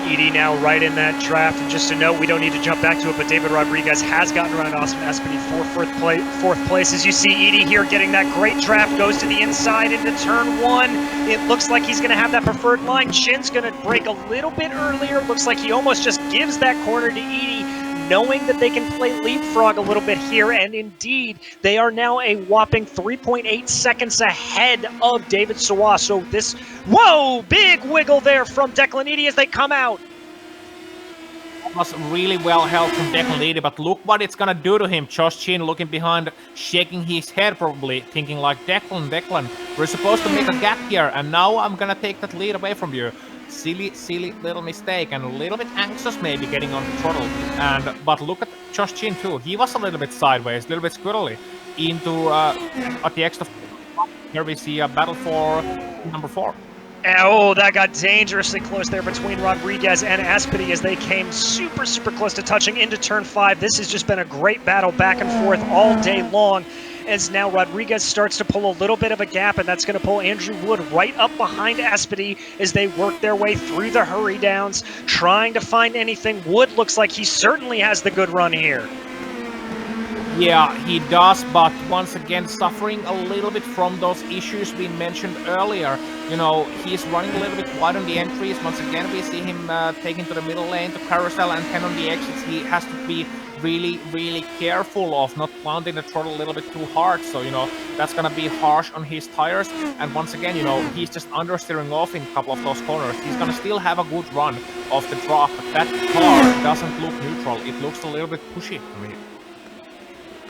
Edie now right in that draft. And just to note, we don't need to jump back to it, but David Rodriguez has gotten around Austin Espedy for fourth place. As you see Edie here getting that great draft, goes to the inside into turn 1. It looks like he's going to have that preferred line. Chin's going to break a little bit earlier. Looks like he almost just gives that corner to Edie, knowing that they can play leapfrog a little bit here, and indeed, they are now a whopping 3.8 seconds ahead of David Sawa. So this, whoa, big wiggle there from Declan Eady as they come out. Was really well held from Declan Eady, but look what it's gonna do to him. Josh Chin looking behind, shaking his head probably, thinking like, Declan, we're supposed to make a gap here, and now I'm gonna take that lead away from you. Silly little mistake, and a little bit anxious maybe getting on the throttle. But look at Josh Chin too. He was a little bit sideways, a little bit squirrely into at the exit of. Here we see a battle for number 4. Oh, that got dangerously close there between Rodriguez and Espedy as they came super close to touching into turn 5. This has just been a great battle back and forth all day long, as now Rodriguez starts to pull a little bit of a gap, and that's going to pull Andrew Wood right up behind Espedy as they work their way through the hurry downs, trying to find anything. Wood looks like he certainly has the good run here. Yeah, he does, but once again, suffering a little bit from those issues we mentioned earlier. You know, he's running a little bit wide on the entries. Once again, we see him taking to the middle lane, to carousel, and 10 on the exits. He has to be really careful of not pounding the throttle a little bit too hard. So, you know, that's going to be harsh on his tires. And once again, you know, he's just understeering off in a couple of those corners. He's going to still have a good run off the drop, but that car doesn't look neutral. It looks a little bit pushy to me.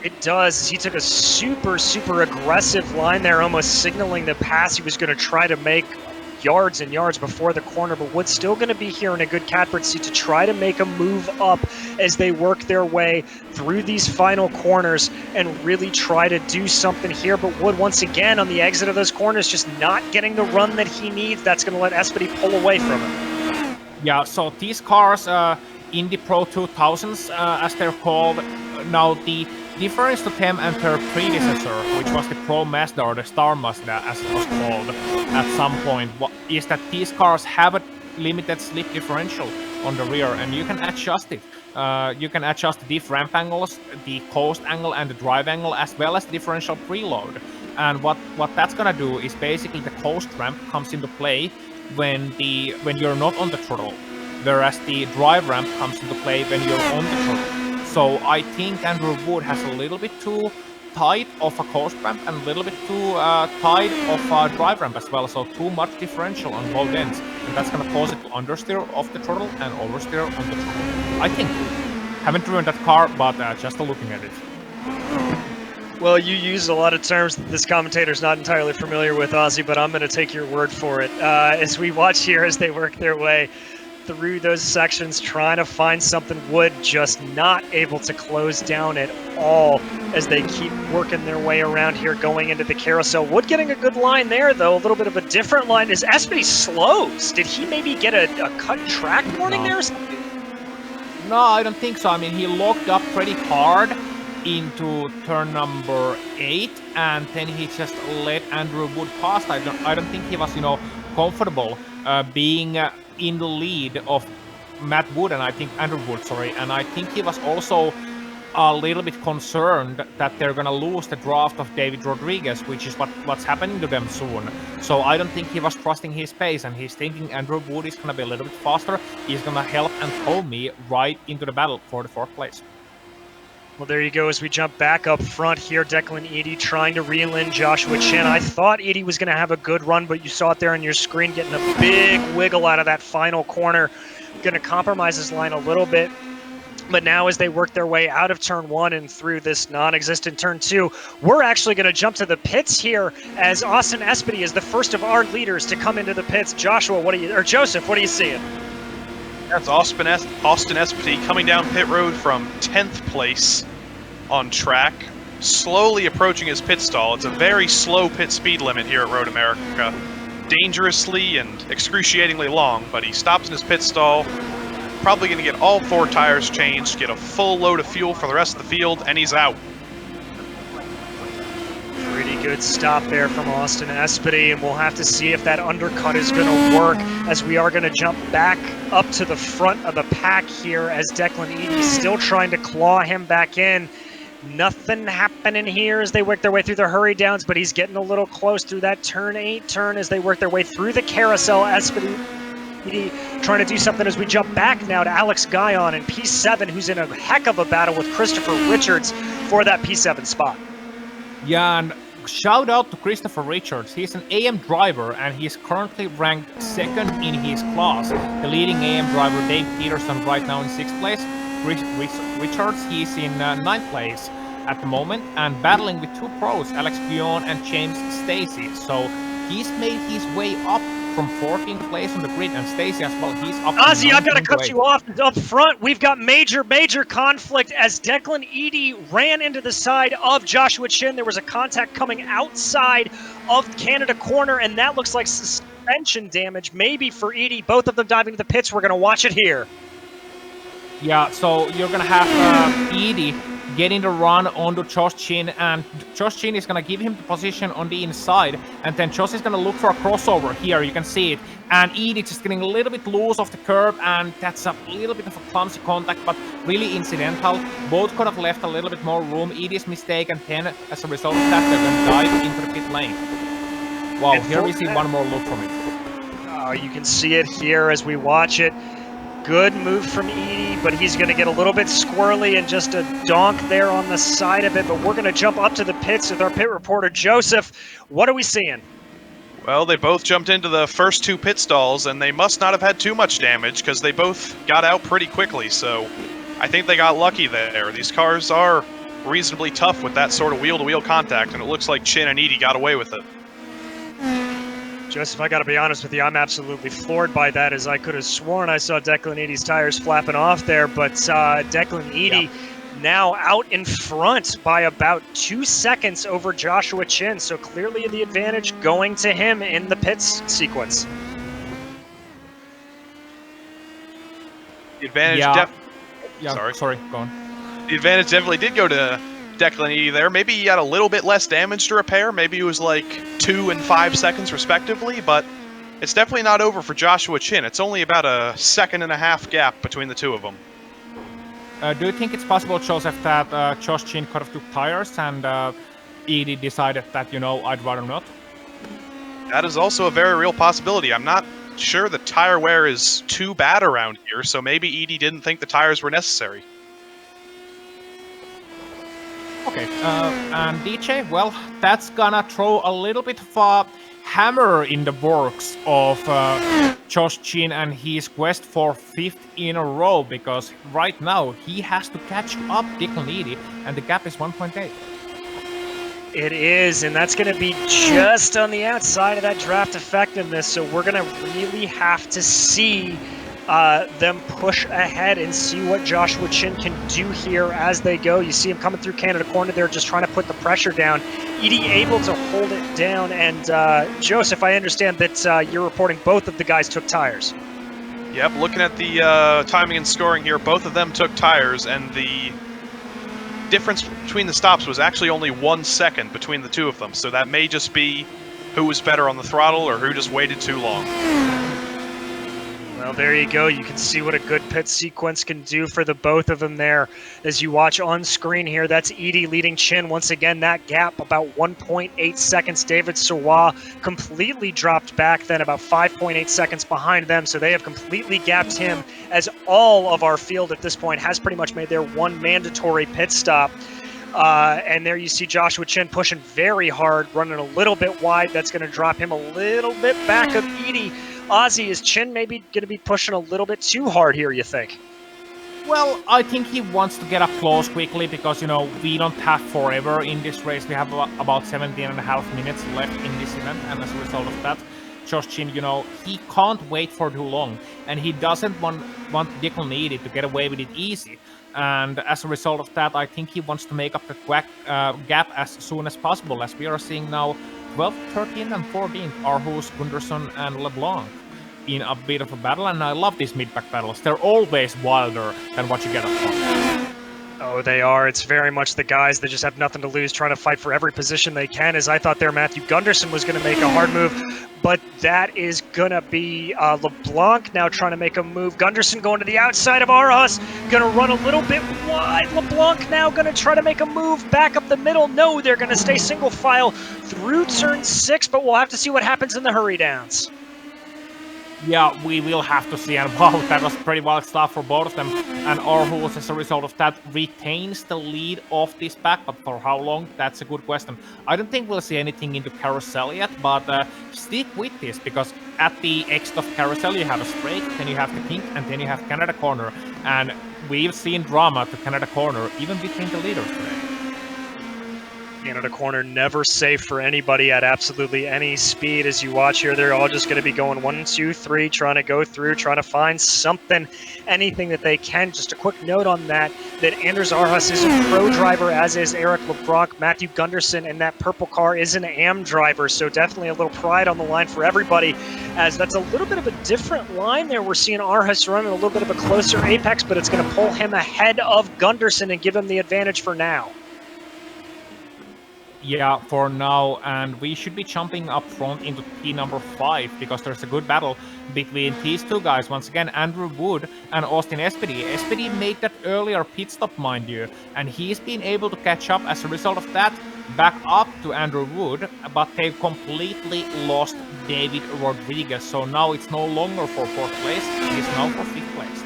It does. He took a super aggressive line there, almost signaling the pass he was going to try to make yards and yards before the corner, but Wood's still going to be here in a good catbird seat to try to make a move up as they work their way through these final corners and really try to do something here. But Wood, once again, on the exit of those corners, just not getting the run that he needs. That's going to let Espedy pull away from him. Yeah, so these cars, Indy Pro 2000s, as they're called, now the difference to them and their predecessor, which was the Pro Mazda or the Star Mazda as it was called at some point, is that these cars have a limited slip differential on the rear, and you can adjust it. You can adjust the diff ramp angles, the coast angle, and the drive angle, as well as the differential preload. And what that's gonna do is basically the coast ramp comes into play when you're not on the throttle, whereas the drive ramp comes into play when you're on the throttle. So I think Andrew Wood has a little bit too tight of a coast ramp and a little bit too tight of a drive ramp as well. So too much differential on both ends, and that's going to cause it to understeer off the throttle and oversteer on the throttle. I think. Haven't driven that car, but just looking at it. Well, you used a lot of terms that this commentator's not entirely familiar with, Ozzy, but I'm going to take your word for it. As we watch here as they work their way through those sections, trying to find something. Wood just not able to close down at all as they keep working their way around here going into the carousel. Wood getting a good line there, though. A little bit of a different line as Espedy slows. Did he maybe get a cut track warning there or something? No, I don't think so. I mean, he locked up pretty hard into turn number 8, and then he just let Andrew Wood pass. I don't think he was, comfortable being in the lead of Matt Wood, and I think Andrew Wood, sorry, and I think he was also a little bit concerned that they're gonna lose the draft of David Rodriguez, which is what's happening to them soon. So I don't think he was trusting his pace, and he's thinking Andrew Wood is gonna be a little bit faster. He's gonna help and pull me right into the battle for the 4th place. Well, there you go. As we jump back up front here, Declan Eady trying to reel in Joshua Chin. I thought Eady was going to have a good run, but you saw it there on your screen, getting a big wiggle out of that final corner. Going to compromise his line a little bit. But now as they work their way out of turn 1 and through this non-existent turn 2, we're actually going to jump to the pits here as Austin Espedy is the first of our leaders to come into the pits. Joseph, what are you seeing? That's Austin Espedy coming down pit road from 10th place on track, slowly approaching his pit stall. It's a very slow pit speed limit here at Road America. Dangerously and excruciatingly long, but he stops in his pit stall, probably going to get all 4 tires changed, get a full load of fuel for the rest of the field, and he's out. Pretty good stop there from Austin Espedy, and we'll have to see if that undercut is going to work, as we are going to jump back up to the front of the pack here as Declan Eady still trying to claw him back in. Nothing happening here as they work their way through the hurry downs, but he's getting a little close through that turn 8 turn as they work their way through the carousel. Espedy trying to do something as we jump back now to Alex Guyon in P7, who's in a heck of a battle with Christopher Richards for that P7 spot. Yeah, and shout out to Christopher Richards. He's an AM driver, and he's currently ranked 2nd in his class. The leading AM driver, Dave Peterson, right now in 6th place. Richards, he's in 9th place at the moment, and battling with 2 pros, Alex Guyon and James Stacy. So he's made his way up from 14th place on the grid, and Stacy as well. He's up. Ozzy, I've got to cut you off. Up front, we've got major conflict as Declan Eady ran into the side of Joshua Chin. There was a contact coming outside of Canada corner, and that looks like suspension damage, maybe for Eady. Both of them diving to the pits. We're going to watch it here. Yeah, so you're going to have Eady getting the run onto Josh Chin, and Josh Chin is going to give him the position on the inside, and then Josh is going to look for a crossover here. You can see it, and Eady just getting a little bit loose off the curb, and that's a little bit of a clumsy contact, but really incidental. Both could have left a little bit more room. Eady's mistake, and then as a result of that, they're going to dive into the pit lane. Wow, and here we see one more look from it. You can see it here as we watch it. Good move from Eady, but he's going to get a little bit squirrely and just a donk there on the side of it. But we're going to jump up to the pits with our pit reporter, Joseph. What are we seeing? Well, they both jumped into the first 2 pit stalls, and they must not have had too much damage because they both got out pretty quickly. So I think they got lucky there. These cars are reasonably tough with that sort of wheel-to-wheel contact, and it looks like Chin and Eady got away with it. Joseph, I got to be honest with you, I'm absolutely floored by that, as I could have sworn I saw Declan Eady's tires flapping off there, but Declan Eady now out in front by about 2 seconds over Joshua Chin, so clearly the advantage going to him in the pits sequence. The advantage sorry, go on. The advantage definitely did go to Declan Eady there. Maybe he had a little bit less damage to repair. Maybe it was like 2 and 5 seconds respectively, but it's definitely not over for Joshua Chin. It's only about a 1.5-second gap between the 2 of them. Do you think it's possible, Joseph, that Josh Chin could have took tires and Eady decided that, I'd rather not? That is also a very real possibility. I'm not sure the tire wear is too bad around here, so maybe Eady didn't think the tires were necessary. Okay, and DJ, well, that's gonna throw a little bit of a hammer in the works of Josh Chin and his quest for 5th in a row, because right now he has to catch up Declan Eady, and the gap is 1.8. It is, and that's going to be just on the outside of that draft effectiveness, so we're going to really have to see them push ahead and see what Joshua Chin can do here as they go. You see him coming through Canada corner there, just trying to put the pressure down. Eady able to hold it down, and Joseph, I understand that you're reporting both of the guys took tires. Yep, looking at the timing and scoring here, both of them took tires, and the difference between the stops was actually only 1 second between the two of them, so that may just be who was better on the throttle or who just waited too long. Well, there you go. You can see what a good pit sequence can do for the both of them there. As you watch on screen here, that's Edie leading Chin. Once again, that gap about 1.8 seconds. David Sirwa completely dropped back then, about 5.8 seconds behind them. So they have completely gapped him, as all of our field at this point has pretty much made their one mandatory pit stop. And there you see Joshua Chin pushing very hard, running a little bit wide. That's going to drop him a little bit back of Edie. Ozzy, is Chin maybe going to be pushing a little bit too hard here, you think? Well, I think he wants to get up close quickly because, we don't have forever in this race. We have about 17.5 minutes left in this event, and as a result of that, Josh Chin, he can't wait for too long, and he doesn't want Declan Needy to get away with it easy. And as a result of that, I think he wants to make up the gap as soon as possible, as we are seeing now 12th, 13th, and 14th, Aarhus, Gunderson, and LeBlanc in a bit of a battle, and I love these mid-pack battles. They're always wilder than what you get up front. Oh, they are. It's very much the guys that just have nothing to lose, trying to fight for every position they can. As I thought there, Matthew Gunderson was going to make a hard move, but that is going to be LeBlanc now trying to make a move. Gunderson going to the outside of Aarhus, going to run a little bit wide. LeBlanc now going to try to make a move back up the middle. No, they're going to stay single file through turn 6, but we'll have to see what happens in the hurry downs. Yeah, we will have to see, and wow, that was pretty wild stuff for both of them. And Aarhus, as a result of that, retains the lead of this pack, but for how long? That's a good question. I don't think we'll see anything into Carousel yet, but stick with this, because at the exit of Carousel you have a straight, then you have the pink, and then you have Canada Corner. And we've seen drama to Canada Corner, even between the leaders today. Canada Corner never safe for anybody at absolutely any speed. As you watch here, they're all just going to be going 1, 2, 3, trying to go through, trying to find something, anything that they can. Just a quick note on that Anders Aarhus is a pro driver, as is Eric LeBlanc. Matthew Gunderson in that purple car is an AM driver, so definitely a little pride on the line for everybody, as that's a little bit of a different line there. We're seeing Aarhus running a little bit of a closer apex, but it's going to pull him ahead of Gunderson and give him the advantage for now. Yeah, for now, and we should be jumping up front into P number 5, because there's a good battle between these two guys. Once again, Andrew Wood and Austin Espedy. Espedy made that earlier pit stop, mind you, and he's been able to catch up as a result of that, back up to Andrew Wood, but they've completely lost David Rodriguez, so now it's no longer for 4th place, it is now for 5th place.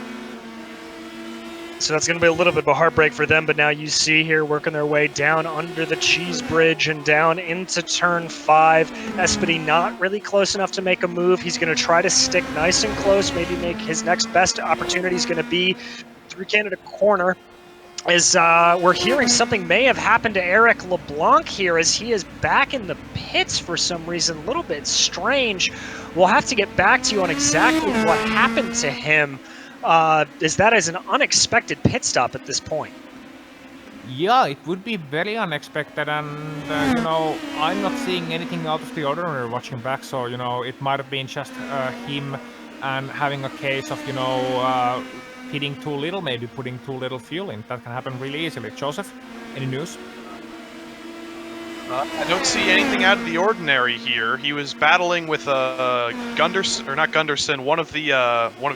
So that's going to be a little bit of a heartbreak for them, but now you see here working their way down under the cheese bridge and down into turn 5. Espedy not really close enough to make a move. He's going to try to stick nice and close, maybe make his next best opportunity is going to be through Canada Corner. As we're hearing something may have happened to Eric LeBlanc here, as he is back in the pits for some reason, a little bit strange. We'll have to get back to you on exactly what happened to him. Is that as an unexpected pit stop at this point? Yeah, it would be very unexpected, and I'm not seeing anything out of the ordinary watching back, so it might have been just him and having a case of hitting too little, maybe putting too little fuel in. That can happen really easily. Joseph, any news? I don't see anything out of the ordinary here. He was battling with Gunderson, or not Gunderson, one of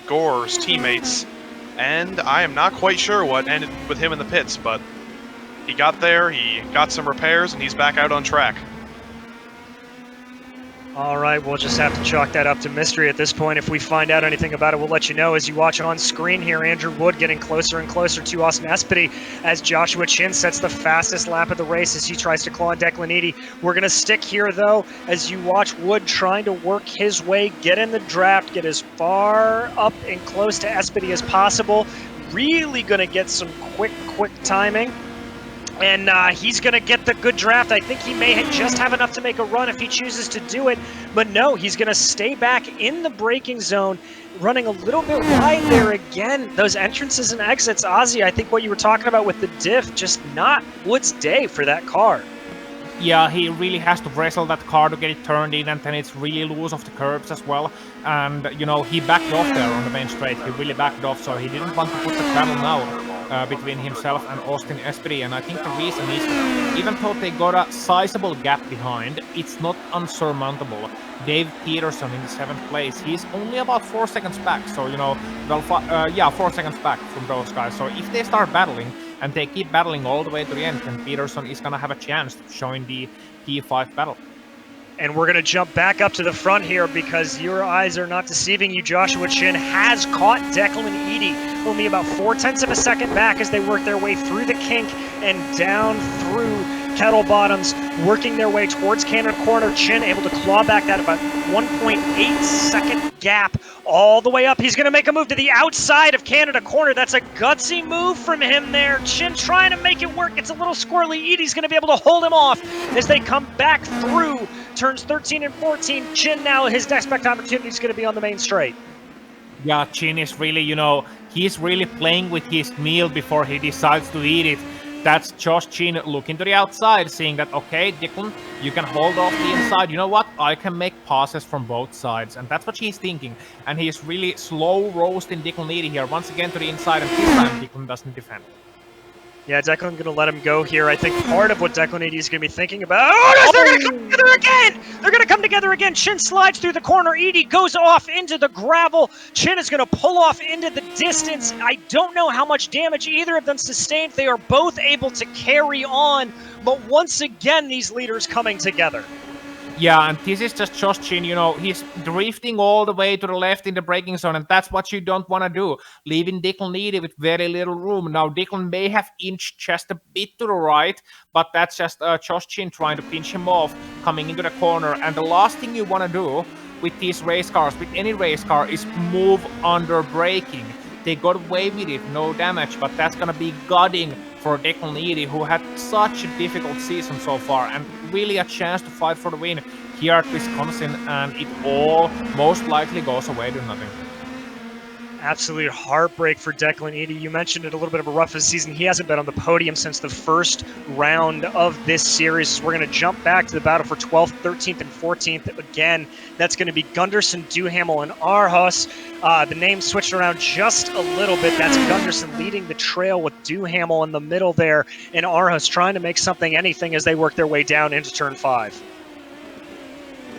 Gore's teammates, and I am not quite sure what ended with him in the pits, but he got there, he got some repairs, and he's back out on track. All right, we'll just have to chalk that up to mystery at this point. If we find out anything about it, we'll let you know. As you watch on screen here, Andrew Wood getting closer and closer to Austin Espedy as Joshua Chin sets the fastest lap of the race as he tries to claw on Declan Eady. We're going to stick here, though, as you watch Wood trying to work his way, get in the draft, get as far up and close to Espedy as possible. Really going to get some quick timing. And he's going to get the good draft. I think he may just have enough to make a run if he chooses to do it. But no, he's going to stay back in the braking zone, running a little bit wide there again. Those entrances and exits, Ozzy, I think what you were talking about with the diff, just not Wood's day for that car. Yeah, he really has to wrestle that car to get it turned in, and then it's really loose off the curbs as well. And, you know, he backed off there on the main straight. He really backed off, so he didn't want to put the battle now between himself and Austin Esprit. And I think the reason is, even though they got a sizable gap behind, it's not unsurmountable. Dave Peterson in the 7th place, he's only about 4 seconds back. So, you know, well, 4 seconds back from those guys. So if they start battling, and they keep battling all the way to the end, and Peterson is going to have a chance to join the P5 battle. And we're going to jump back up to the front here because your eyes are not deceiving you. Joshua Chin has caught Declan Eady only about 0.4 of a second back as they work their way through the kink and down through Kettle Bottoms, working their way towards Canada Corner. Chin able to claw back that about 1.8 second gap all the way up. He's going to make a move to the outside of Canada Corner. That's a gutsy move from him there. Chin trying to make it work. It's a little squirrely. Edie's going to be able to hold him off as they come back through turns 13 and 14. Chin now, his next best opportunity is going to be on the main straight. Yeah, Chin is really, you know, he's really playing with his meal before he decides to eat it. That's Josh Chin looking to the outside, seeing that, okay, Declan, you can hold off the inside. You know what? I can make passes from both sides. And that's what he's thinking. And he's really slow roasting Declan Eady here. Once again to the inside, and this time Declan doesn't defend. Yeah, Declan going to let him go here. I think part of what Declan Eady is going to be thinking about... Oh, they're going to come together again! They're going to come together again. Chin slides through the corner. Eady goes off into the gravel. Chin is going to pull off into the distance. I don't know how much damage either of them sustained. They are both able to carry on. But once again, these leaders coming together. Yeah, and this is just Josh Chin, you know, he's drifting all the way to the left in the braking zone, and that's what you don't want to do, leaving Declan Eady with very little room. Now, Declan may have inched just a bit to the right, but that's just Josh Chin trying to pinch him off, coming into the corner. And the last thing you want to do with these race cars, with any race car, is move under braking. They got away with it, no damage, but that's going to be gutting for Declan Eady, who had such a difficult season so far, and really a chance to fight for the win here at Wisconsin, and it all most likely goes away to nothing. Absolute heartbreak for Declan Eady. You mentioned it, a little bit of a rough season. He hasn't been on the podium since the first round of this series. We're going to jump back to the battle for 12th, 13th, and 14th. Again, that's going to be Gunderson, Duhamel, and Arhus. The name switched around just a little bit. That's Gunderson leading the trail with Duhamel in the middle there, and Arhus trying to make something, anything, as they work their way down into turn 5.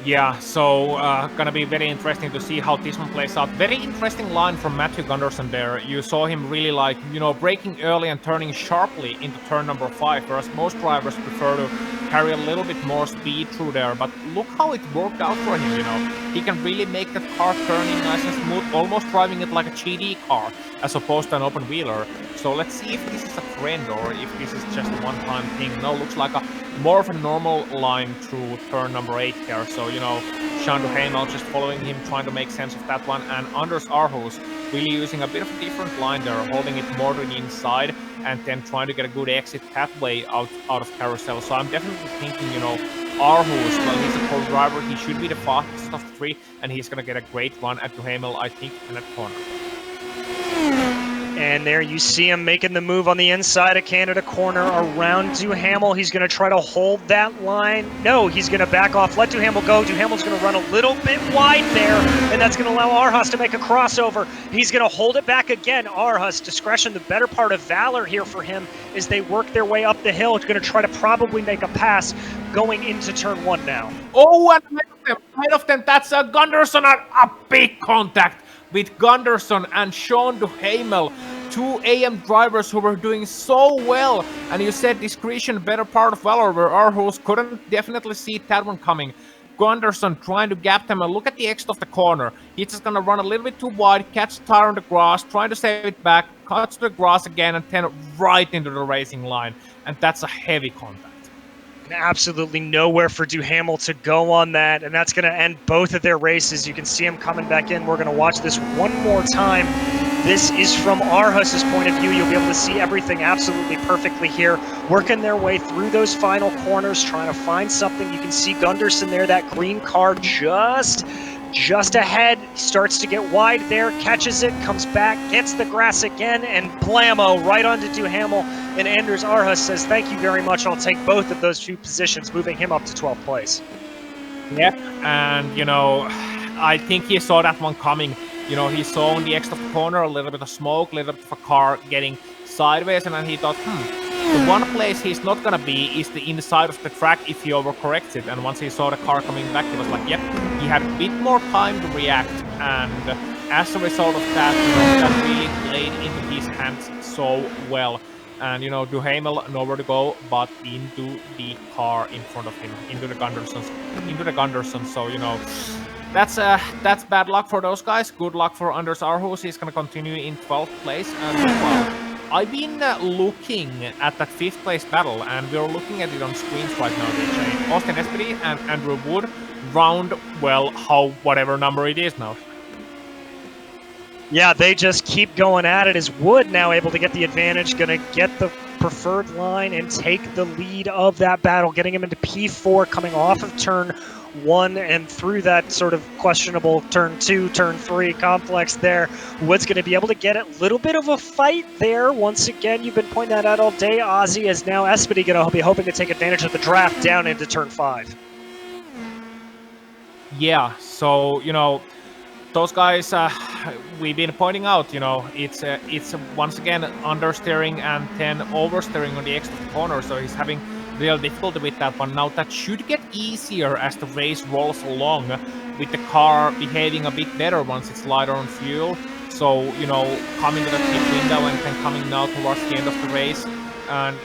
Yeah, so gonna be very interesting to see how this one plays out. Very interesting line from Matthew Gunderson there. You saw him really, like, you know, braking early and turning sharply into turn number 5, whereas most drivers prefer to carry a little bit more speed through there. But look how it worked out for him, you know. He can really make that car turning nice and smooth, almost driving it like a GD car as opposed to an open wheeler. So let's see if this is a trend or if this is just a one-time thing. No, looks like a more of a normal line through turn number 8 here. So, you know, Sean Duhamel just following him, trying to make sense of that one. And Anders Arhus really using a bit of a different line there, holding it more to the inside and then trying to get a good exit pathway out of Carousel. So I'm definitely thinking, you know, Arhus, well, he's a pro driver. He should be the fastest of the 3, and he's going to get a great run at Duhamel, I think, in that corner. And there you see him making the move on the inside of Canada Corner around Duhamel. He's going to try to hold that line. No, he's going to back off, let Duhamel go. Duhamel's going to run a little bit wide there, and that's going to allow Arhus to make a crossover. He's going to hold it back again. Arhus, discretion, the better part of valor here for him as they work their way up the hill. It's going to try to probably make a pass going into turn 1 now. Oh, and right of them, that's a Gunderson, a big contact with Gunderson and Sean Duhamel, 2 AM drivers who were doing so well. And you said discretion, better part of valor, where Arhus couldn't definitely see that one coming. Gunderson trying to gap them, and look at the exit of the corner. He's just gonna run a little bit too wide, catch the tire on the grass, trying to save it back, cuts the grass again, and then right into the racing line. And that's a heavy contact. Absolutely nowhere for Duhamel to go on that, and that's going to end both of their races. You can see him coming back in. We're going to watch this one more time. This is from Arhus's point of view. You'll be able to see everything absolutely perfectly here, working their way through those final corners, trying to find something. You can see Gunderson there, that green car just ahead, starts to get wide there, catches it, comes back, gets the grass again, and blammo, right onto Duhamel. And Anders Arhus says, thank you very much, I'll take both of those 2 positions, moving him up to 12th place. Yep, and I think he saw that one coming. He saw on the exit of the corner a little bit of smoke, a little bit of a car getting sideways, and then he thought, the one place he's not gonna be is the inside of the track if he overcorrects it. And once he saw the car coming back, he was like, yep, he had a bit more time to react. And as a result of that, that really played into his hands so well. And Duhamel nowhere to go but into the car in front of him, into the Gundersons. So that's bad luck for those guys. Good luck for Anders Arhus. He's gonna continue in 12th place. And well, I've been looking at that 5th place battle, and we're looking at it on screens right now, DJ. Austin Espedy and Andrew Wood round, well, whatever number it is now. Yeah, they just keep going at it. Is Wood now able to get the advantage, going to get the preferred line and take the lead of that battle, getting him into P4, coming off of turn 1 and through that sort of questionable turn 2, turn 3 complex there. Wood's going to be able to get a little bit of a fight there. Once again, you've been pointing that out all day, Ozzy, as now Espedy going to be hoping to take advantage of the draft down into turn 5. Yeah, so, those guys, we've been pointing out, it's once again understeering and then oversteering on the exit corner, so he's having real difficulty with that one. Now that should get easier as the race rolls along, with the car behaving a bit better once it's lighter on fuel. So, coming to the pit window and then coming now towards the end of the race, and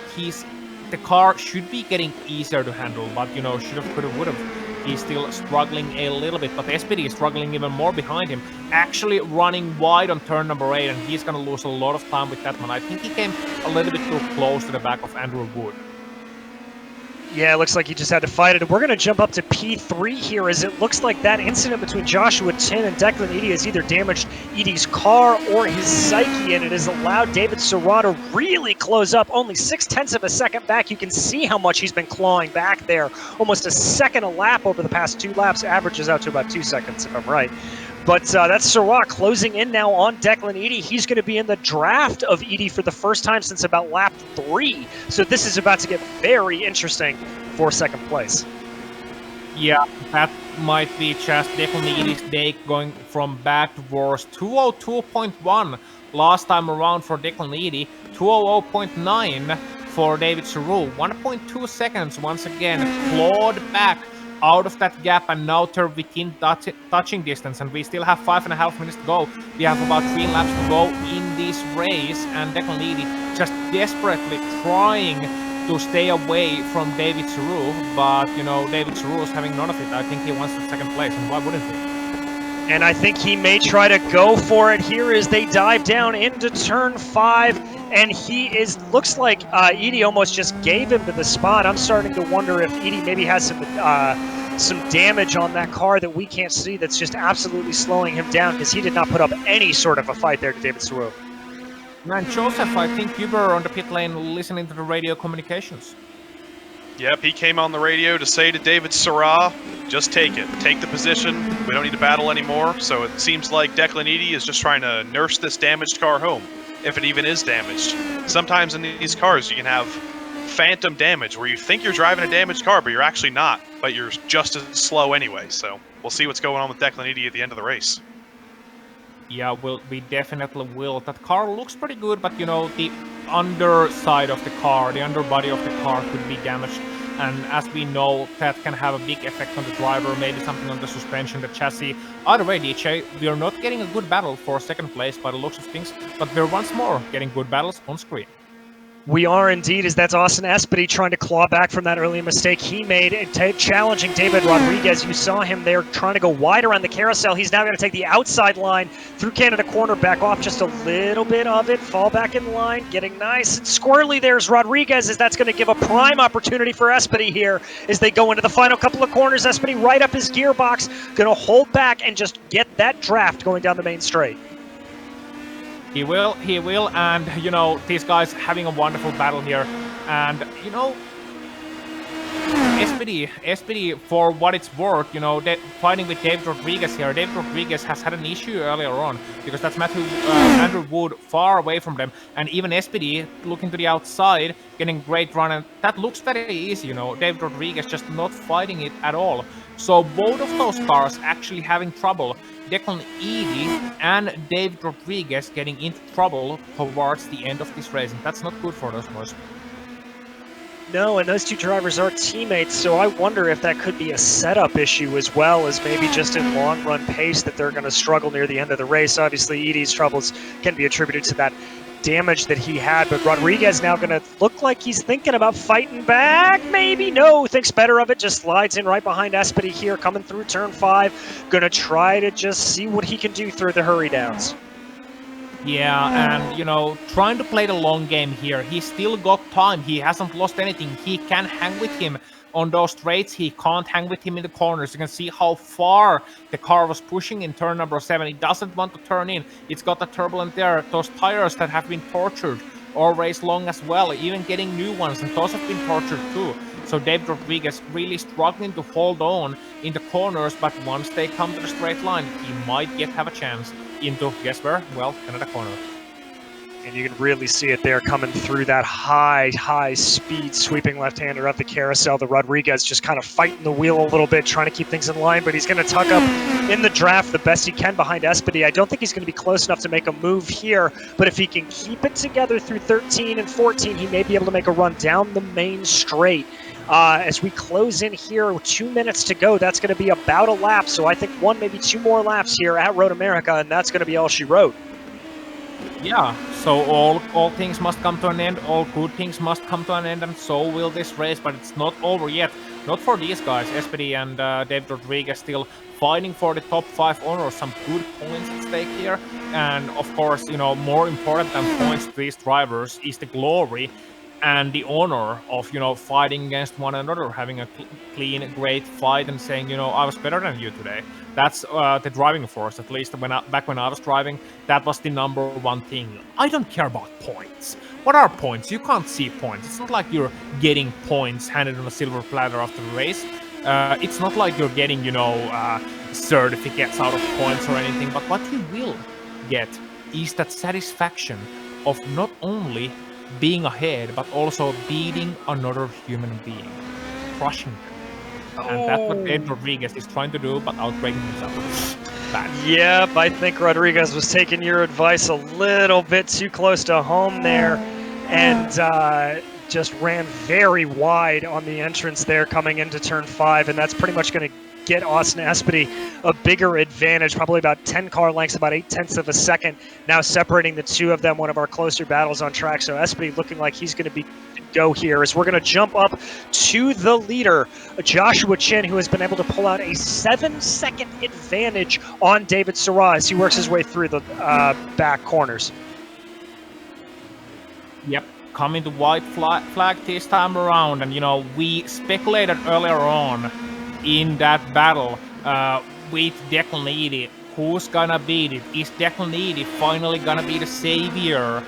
the car should be getting easier to handle, but should have, could have, would have. He's still struggling a little bit, but Espedy is struggling even more behind him, actually running wide on turn number 8, and he's going to lose a lot of time with that one. I think he came a little bit too close to the back of Andrew Wood. Yeah, it looks like he just had to fight it. We're going to jump up to P3 here, as it looks like that incident between Joshua Tin and Declan Eady has either damaged Eady's car or his psyche, and it has allowed David Surratt to really close up. Only 0.6 of a second back. You can see how much he's been clawing back there. Almost a second a lap over the past 2 laps. Averages out to about 2 seconds, if I'm right. But that's Surratt closing in now on Declan Eady. He's going to be in the draft of Eady for the first time since about lap 3. So this is about to get very interesting for second place. Yeah, that might be just Declan Eady's day, going from back towards 202.1 last time around for Declan Eady, 200.9 for David Surratt. 1.2 seconds once again clawed back out of that gap, and now they're within touching distance, and we still have 5.5 minutes to go. We have about 3 laps to go in this race, and Declan Eady just desperately trying to stay away from David Surratt, but David Surratt's having none of it. I think he wants the second place, and why wouldn't he? And I think he may try to go for it here as they dive down into turn 5, and looks like Eady almost just gave him to the spot. I'm starting to wonder if Eady maybe has some damage on that car that we can't see, that's just absolutely slowing him down, because he did not put up any sort of a fight there to David Surratt. Man, Joseph, I think you were on the pit lane listening to the radio communications. Yep, he came on the radio to say to David Surratt, just take it. Take the position. We don't need to battle anymore. So it seems like Declan Eady is just trying to nurse this damaged car home, if it even is damaged. Sometimes in these cars you can have phantom damage where you think you're driving a damaged car, but you're actually not. But you're just as slow anyway. So we'll see what's going on with Declan Eady at the end of the race. Yeah, we definitely will. That car looks pretty good, but the underside of the car, the underbody of the car could be damaged. And as we know, that can have a big effect on the driver, maybe something on the suspension, the chassis. Either way, DJ, we are not getting a good battle for second place by the looks of things, but we're once more getting good battles on screen. We are indeed, as that's Austin Espedy trying to claw back from that early mistake he made and challenging David Rodriguez. You saw him there trying to go wide around the carousel. He's now going to take the outside line through Canada corner, back off just a little bit of it, fall back in line, getting nice and squirrely. There's Rodriguez, as that's going to give a prime opportunity for Espedy here as they go into the final couple of corners. Espedy right up his gearbox, going to hold back and just get that draft going down the main straight. He will, and these guys having a wonderful battle here, and SPD, for what it's worth, you know, fighting with David Rodriguez here. David Rodriguez has had an issue earlier on because that's Andrew Wood far away from them, and even SPD looking to the outside, getting great run, and that looks very easy, you know. David Rodriguez just not fighting it at all. So both of those cars actually having trouble. Declan Eady and David Rodriguez getting into trouble towards the end of this race, and that's not good for those boys. No, and those two drivers are teammates, so I wonder if that could be a setup issue as well as maybe just in long-run pace that they're going to struggle near the end of the race. Obviously, Eady's troubles can be attributed to that damage that he had, but Rodriguez now going to look like he's thinking about fighting back. Maybe no, thinks better of it, just slides in right behind Espedy here, coming through turn 5. Going to try to just see what he can do through the hurry downs. Yeah, and, you know, trying to play the long game here. He's still got time. He hasn't lost anything. He can hang with him on those straights. He can't hang with him in the corners. You can see how far the car was pushing in turn number 7. He doesn't want to turn in. It's got a turbulent there. Those tires that have been tortured all race long as well, even getting new ones, and those have been tortured too. So David Rodriguez really struggling to hold on in the corners, but once they come to the straight line, he might have a chance into, guess where? Well, Canada corner. And you can really see it there coming through that high speed sweeping left-hander up the carousel. The Rodriguez just kind of fighting the wheel a little bit, trying to keep things in line, but he's going to tuck up in the draft the best he can behind Espedy. I don't think he's going to be close enough to make a move here, but if he can keep it together through 13 and 14, he may be able to make a run down the main straight. As we close in here, 2 minutes to go, that's going to be about a lap. So I think 1, maybe 2 more laps here at Road America, and that's going to be all she wrote. Yeah, so all things must come to an end, all good things must come to an end, and so will this race, but it's not over yet. Not for these guys. Espedy and David Rodriguez still fighting for the top 5 honors, some good points at stake here. And of course, you know, more important than points to these drivers is the glory and the honor of, you know, fighting against one another, having a clean, great fight and saying, you know, I was better than you today. That's the driving force, at least back when I was driving, that was the number one thing. I don't care about points. What are points? You can't see points. It's not like you're getting points handed on a silver platter after the race. It's not like you're getting, you know, certificates out of points or anything, but what you will get is that satisfaction of not only being ahead, but also beating another human being, crushing them. And that's what David Rodriguez is trying to do, but outbreaking himself. Bad. Yep, I think Rodriguez was taking your advice a little bit too close to home there, and just ran very wide on the entrance there coming into turn 5, and that's pretty much going to get Austin Espedy a bigger advantage, probably about 10 car lengths, about 0.8 of a second, now separating the two of them, one of our closer battles on track. So Espedy looking like he's going to be go here as we're going to jump up to the leader, Joshua Chin, who has been able to pull out a 7-second advantage on David Sarra as he works his way through the back corners. Yep, coming to white flag this time around, and you know, we speculated earlier on in that battle with Declan Eady, who's gonna beat it? Is Declan Eady finally gonna be the savior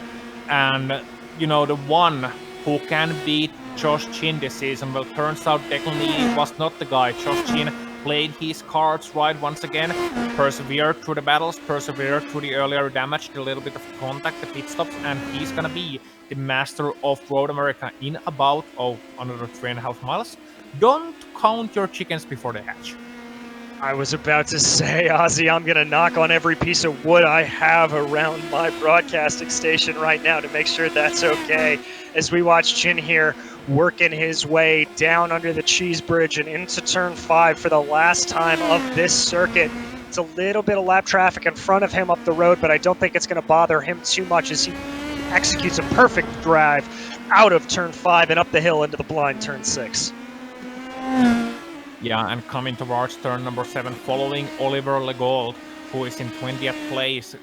and, you know, the one who can beat Josh Chin this season? Well, turns out Declan Eady was not the guy. Josh Chin played his cards right once again, persevered through the battles, persevered through the earlier damage, a little bit of contact, the pit stops, and he's gonna be the master of Road America in about, another 3.5 miles. Don't count your chickens before they hatch. I was about to say, Ozzy, I'm going to knock on every piece of wood I have around my broadcasting station right now to make sure that's okay. As we watch Chin here working his way down under the cheese bridge and into turn 5 for the last time of this circuit. It's a little bit of lap traffic in front of him up the road, but I don't think it's going to bother him too much as he executes a perfect drive out of turn 5 and up the hill into the blind turn 6. Yeah, and coming towards turn number 7, following Oliver Legault, who is in 20th place,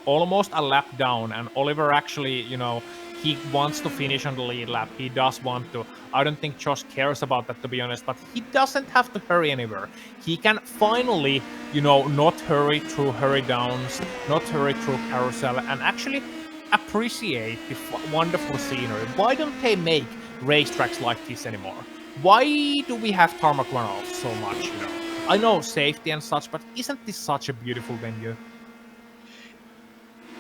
almost a lap down. And Oliver actually, you know, he wants to finish on the lead lap. He does want to. I don't think Josh cares about that, to be honest, but he doesn't have to hurry anywhere. He can finally, you know, not hurry through hurry downs, not hurry through carousel, and actually appreciate the wonderful scenery. Why don't they make racetracks like this anymore? why do we have tarmac runoff so much? You know, I know safety and such, but isn't this such a beautiful venue?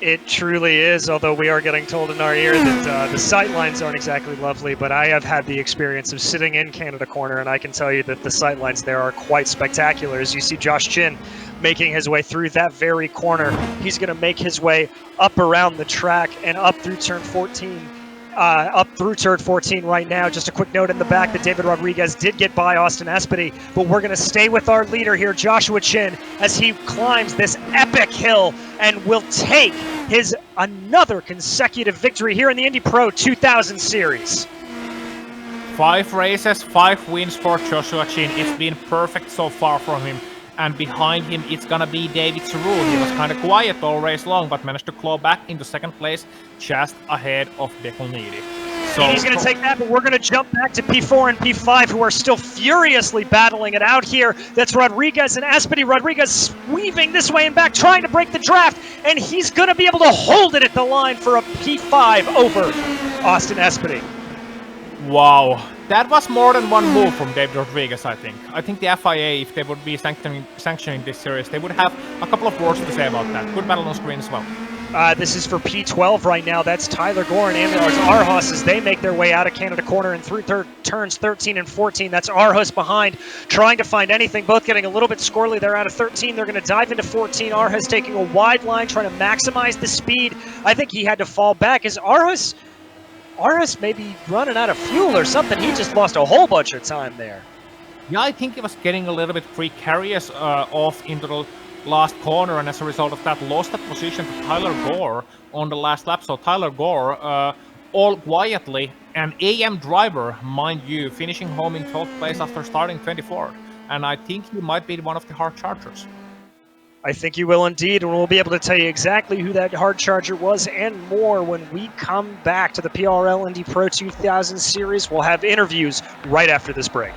It truly is, although we are getting told in our ear that the sight lines aren't exactly lovely, but I have had the experience of sitting in Canada Corner, and I can tell you that the sight lines there are quite spectacular. As you see Josh Chin making his way through that very corner, he's going to make his way up around the track and up through turn 14. Up through turn 14 right now. Just a quick note in the back that David Rodriguez did get by Austin Espedy, but we're going to stay with our leader here, Joshua Chin, as he climbs this epic hill and will take his another consecutive victory here in the Indy Pro 2000 Series. 5 races, 5 wins for Joshua Chin. It's been perfect so far from him. And behind him, it's gonna be David Surul. He was kind of quiet all race long, but managed to claw back into second place, just ahead of Declan Eady. So he's going to take that, but we're going to jump back to P4 and P5, who are still furiously battling it out here. That's Rodriguez and Espedy. Rodriguez weaving this way and back, trying to break the draft, and he's going to be able to hold it at the line for a P5 over Austin Espedy. Wow, that was more than one move from David Rodriguez, I think. I think the FIA, if they would be sanctioning this series, they would have a couple of words to say about that. Good battle on screen as well. This is for P12 right now. That's Tyler Gore and Ambulance Arhus as they make their way out of Canada Corner and through turns 13 and 14. That's Arhus behind, trying to find anything. Both getting a little bit squirrely. They're out of 13. They're going to dive into 14. Arhus taking a wide line, trying to maximize the speed. I think he had to fall back. Is Arhus maybe running out of fuel or something? He just lost a whole bunch of time there. Yeah, I think he was getting a little bit precarious off into the last corner, and as a result of that, lost that position to Tyler Gore on the last lap. So Tyler Gore, all quietly, an AM driver, mind you, finishing home in 12th place after starting 24th. And I think he might be one of the hard chargers. I think you will indeed, and we'll be able to tell you exactly who that hard charger was and more when we come back to the PRL Indy Pro 2000 Series. We'll have interviews right after this break.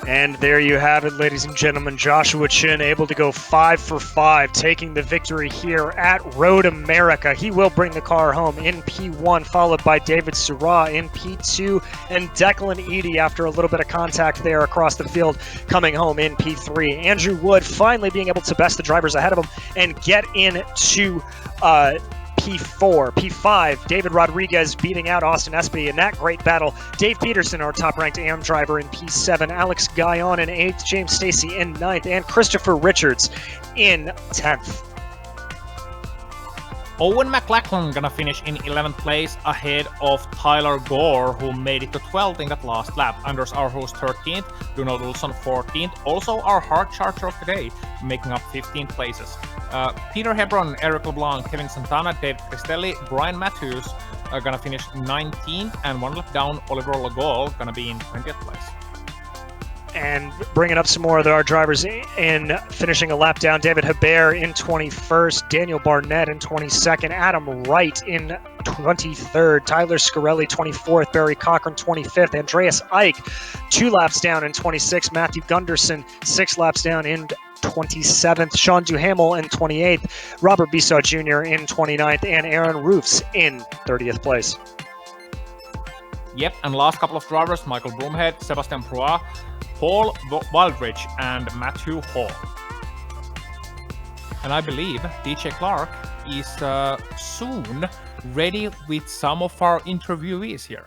And there you have it, ladies and gentlemen. Joshua Chin able to go 5 for 5, taking the victory here at Road America. He will bring the car home in P1, followed by David Surratt in P2, and Declan Eady, after a little bit of contact there across the field, coming home in P3. Andrew Wood finally being able to best the drivers ahead of him and get into P4. P5, David Rodriguez beating out Austin Espedy in that great battle. Dave Peterson, our top-ranked AM driver, in P7. Alex Guyon in 8th. James Stacy in 9th. And Christopher Richards in 10th. Owen McLachlan gonna finish in 11th place ahead of Tyler Gore, who made it to 12th in that last lap. Anders Arhus 13th, Donald Wilson 14th. Also our hard charger of the day, making up 15 places. Peter Hebron, Eric LeBlanc, Kevin Santana, Dave Cristelli, Brian Matthews are gonna finish 19th, and one lap down, Oliver Legol gonna be in 20th place. And bringing up some more of our drivers in finishing a lap down, David Hebert in 21st, Daniel Barnett in 22nd, Adam Wright in 23rd, Tyler Scarelli 24th, Barry Cochran 25th, Andreas Eich 2 laps down in 26th, Matthew Gunderson 6 laps down in 27th, Sean Duhamel in 28th, Robert Bissaw Jr. in 29th, and Aaron Roofs in 30th place. Yep, and last couple of drivers, Michael Broomhead, Sebastian Proa, Paul Waldrich, and Matthew Hall. And I believe DJ Clark is soon ready with some of our interviewees here.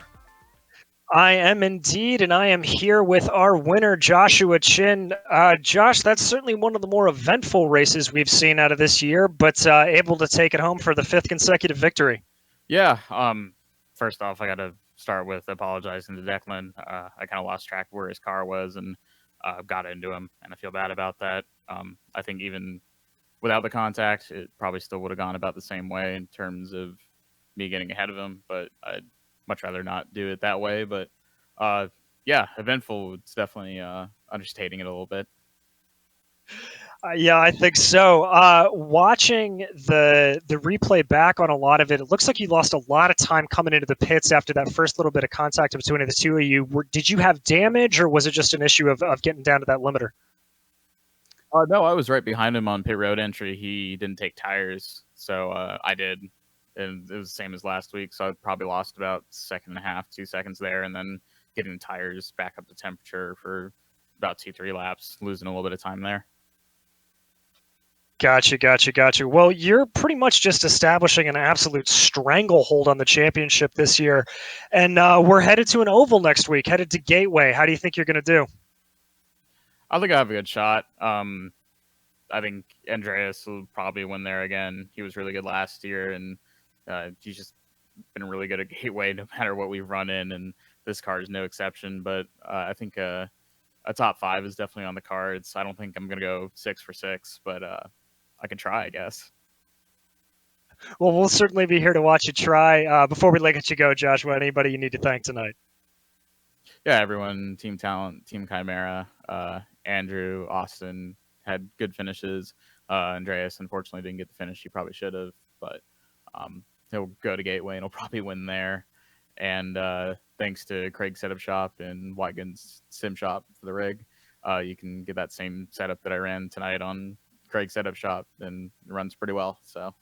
I am indeed, and I am here with our winner, Joshua Chin. Josh, that's certainly one of the more eventful races we've seen out of this year, but able to take it home for the 5th consecutive victory. Yeah. First off, I got to start with apologizing to Declan. I kind of lost track of where his car was and got into him, and I feel bad about that. I think even without the contact, it probably still would have gone about the same way in terms of me getting ahead of him, but I'd much rather not do it that way. But yeah, eventful, it's definitely understating it a little bit. Yeah, I think so. Watching the replay back on a lot of it, it looks like you lost a lot of time coming into the pits after that first little bit of contact between the two of you. Did you have damage, or was it just an issue of getting down to that limiter? No, I was right behind him on pit road entry. He didn't take tires, so I did. And it was the same as last week, so I probably lost about 1.5 2 seconds there, and then getting the tires back up to temperature for about 2-3 laps, losing a little bit of time there. Gotcha. Well, you're pretty much just establishing an absolute stranglehold on the championship this year, and we're headed to an oval next week, headed to Gateway. How do you think you're going to do? I think I have a good shot. I think Andreas will probably win there again. He was really good last year, and he's just been really good at Gateway no matter what we've run in, and this car is no exception. But I think a top 5 is definitely on the cards. I don't think I'm going to go 6 for 6, but I can try, I guess. Well, we'll certainly be here to watch you try. Before we let you go, Joshua, anybody you need to thank tonight? Yeah, everyone, Team Talent, Team Chimera, Andrew, Austin had good finishes. Andreas, unfortunately, didn't get the finish. He probably should have, but he'll go to Gateway and he'll probably win there. And thanks to Craig Setup Shop and Wygan's Sim Shop for the rig, you can get that same setup that I ran tonight on Craig Setup Shop, and it runs pretty well. So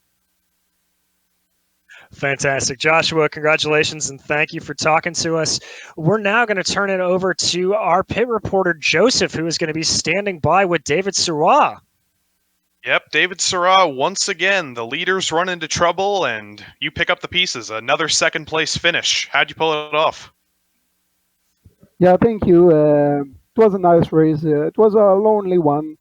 fantastic. Joshua, congratulations and thank you for talking to us. We're now going to turn it over to our pit reporter, Joseph, who is going to be standing by with David Sirah. Yep, David Sirah, once again, the leaders run into trouble, and you pick up the pieces. Another second-place finish. How'd you pull it off? Yeah, thank you. It was a nice race. It was a lonely one.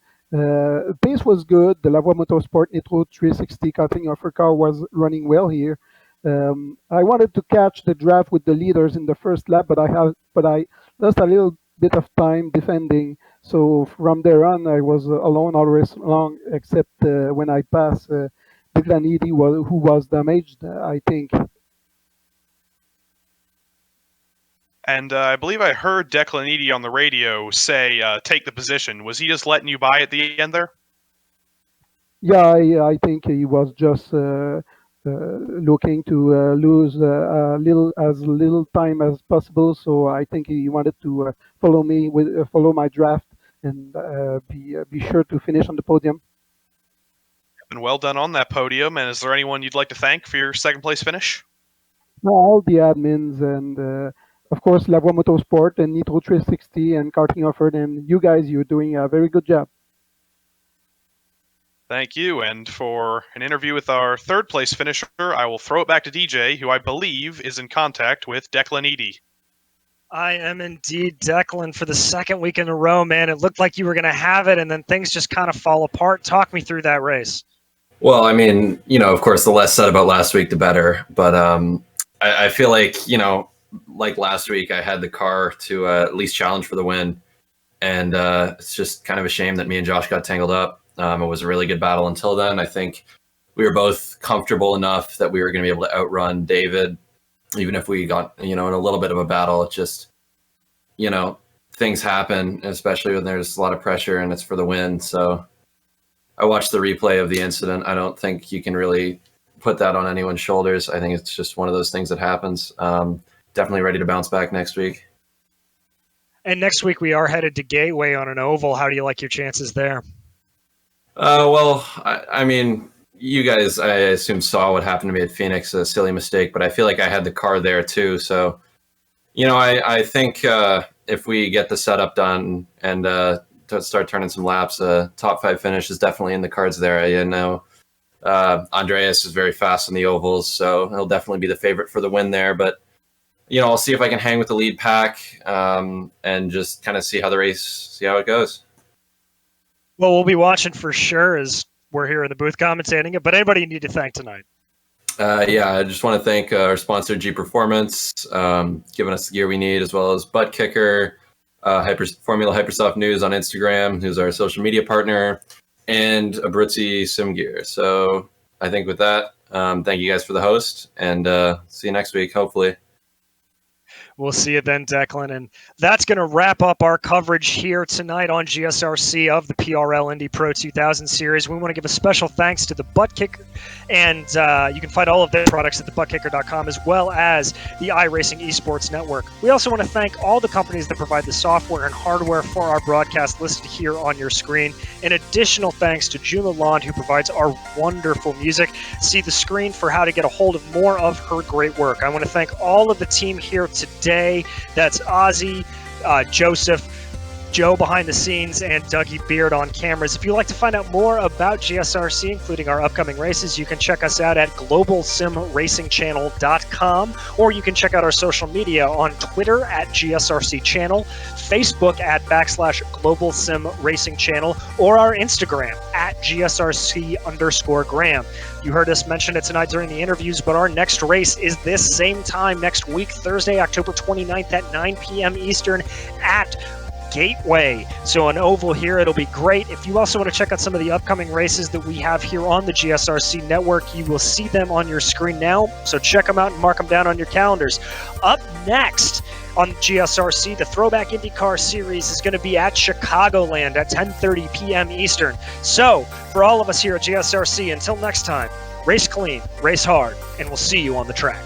Pace was good. The Lavoie Motorsport Nitro 360 cutting offer car was running well here. I wanted to catch the draft with the leaders in the first lap, but I lost a little bit of time defending. So from there on, I was alone all race long, except when I passed Declan Edie, who was damaged, I think. And I believe I heard Declan Edie on the radio say, take the position. Was he just letting you by at the end there? Yeah, I think he was just looking to lose as little time as possible. So I think he wanted to follow my draft and be sure to finish on the podium. And well done on that podium. And is there anyone you'd like to thank for your second-place finish? All the admins and of course Lavoie Motorsport and Nitro 360 and Karting Offered, and you guys, you're doing a very good job. Thank you. And for an interview with our third-place finisher, I will throw it back to DJ, who I believe is in contact with Declan Edie. I am indeed, Declan, for the second week in a row, man. It looked like you were going to have it, and then things just kind of fall apart. Talk me through that race. Well, I mean, of course, the less said about last week, the better. But I feel like, like last week, I had the car to at least challenge for the win. And it's just kind of a shame that me and Josh got tangled up. It was a really good battle until then. I think we were both comfortable enough that we were going to be able to outrun David, even if we got, in a little bit of a battle. It just, things happen, especially when there's a lot of pressure and it's for the win. So I watched the replay of the incident. I don't think you can really put that on anyone's shoulders. I think it's just one of those things that happens. Definitely ready to bounce back next week. And next week we are headed to Gateway on an oval. How do you like your chances there? Well, I mean, you guys, I assume, saw what happened to me at Phoenix, a silly mistake, but I feel like I had the car there too. So, I think if we get the setup done and to start turning some laps, top 5 finish is definitely in the cards there. Andreas is very fast on the ovals, so he'll definitely be the favorite for the win there. But I'll see if I can hang with the lead pack and just kind of see how it goes. Well, we'll be watching for sure as we're here in the booth commentating it. But anybody you need to thank tonight? I just want to thank our sponsor, G Performance, giving us the gear we need, as well as Butt Kicker, Formula Hypersoft News on Instagram, who's our social media partner, and Abruzzi Sim Gear. So I think with that, thank you guys for the host, and see you next week, hopefully. We'll see you then, Declan. And that's going to wrap up our coverage here tonight on GSRC of the PRL Indy Pro 2000 Series. We want to give a special thanks to the Butt Kicker, and you can find all of their products at thebuttkicker.com, as well as the iRacing Esports Network. We also want to thank all the companies that provide the software and hardware for our broadcast listed here on your screen. An additional thanks to June Lalonde, who provides our wonderful music. See the screen for how to get a hold of more of her great work. I want to thank all of the team here today. That's Ozzy, Joseph, Joe behind the scenes, and Dougie Beard on cameras. If you'd like to find out more about GSRC, including our upcoming races, you can check us out at globalsimracingchannel.com, or you can check out our social media on Twitter at GSRC Channel, Facebook at /Global Sim Racing Channel, or our Instagram at GSRC_Graham. You heard us mention it tonight during the interviews, but our next race is this same time next week, Thursday, October 29th at 9 p.m. Eastern at Gateway. So an oval here, it'll be great. If you also want to check out some of the upcoming races that we have here on the GSRC network, you will see them on your screen now. So check them out and mark them down on your calendars. Up next on GSRC, the Throwback IndyCar Series is going to be at Chicagoland at 10:30 p.m. Eastern. So for all of us here at GSRC, until next time, race clean, race hard, and we'll see you on the track.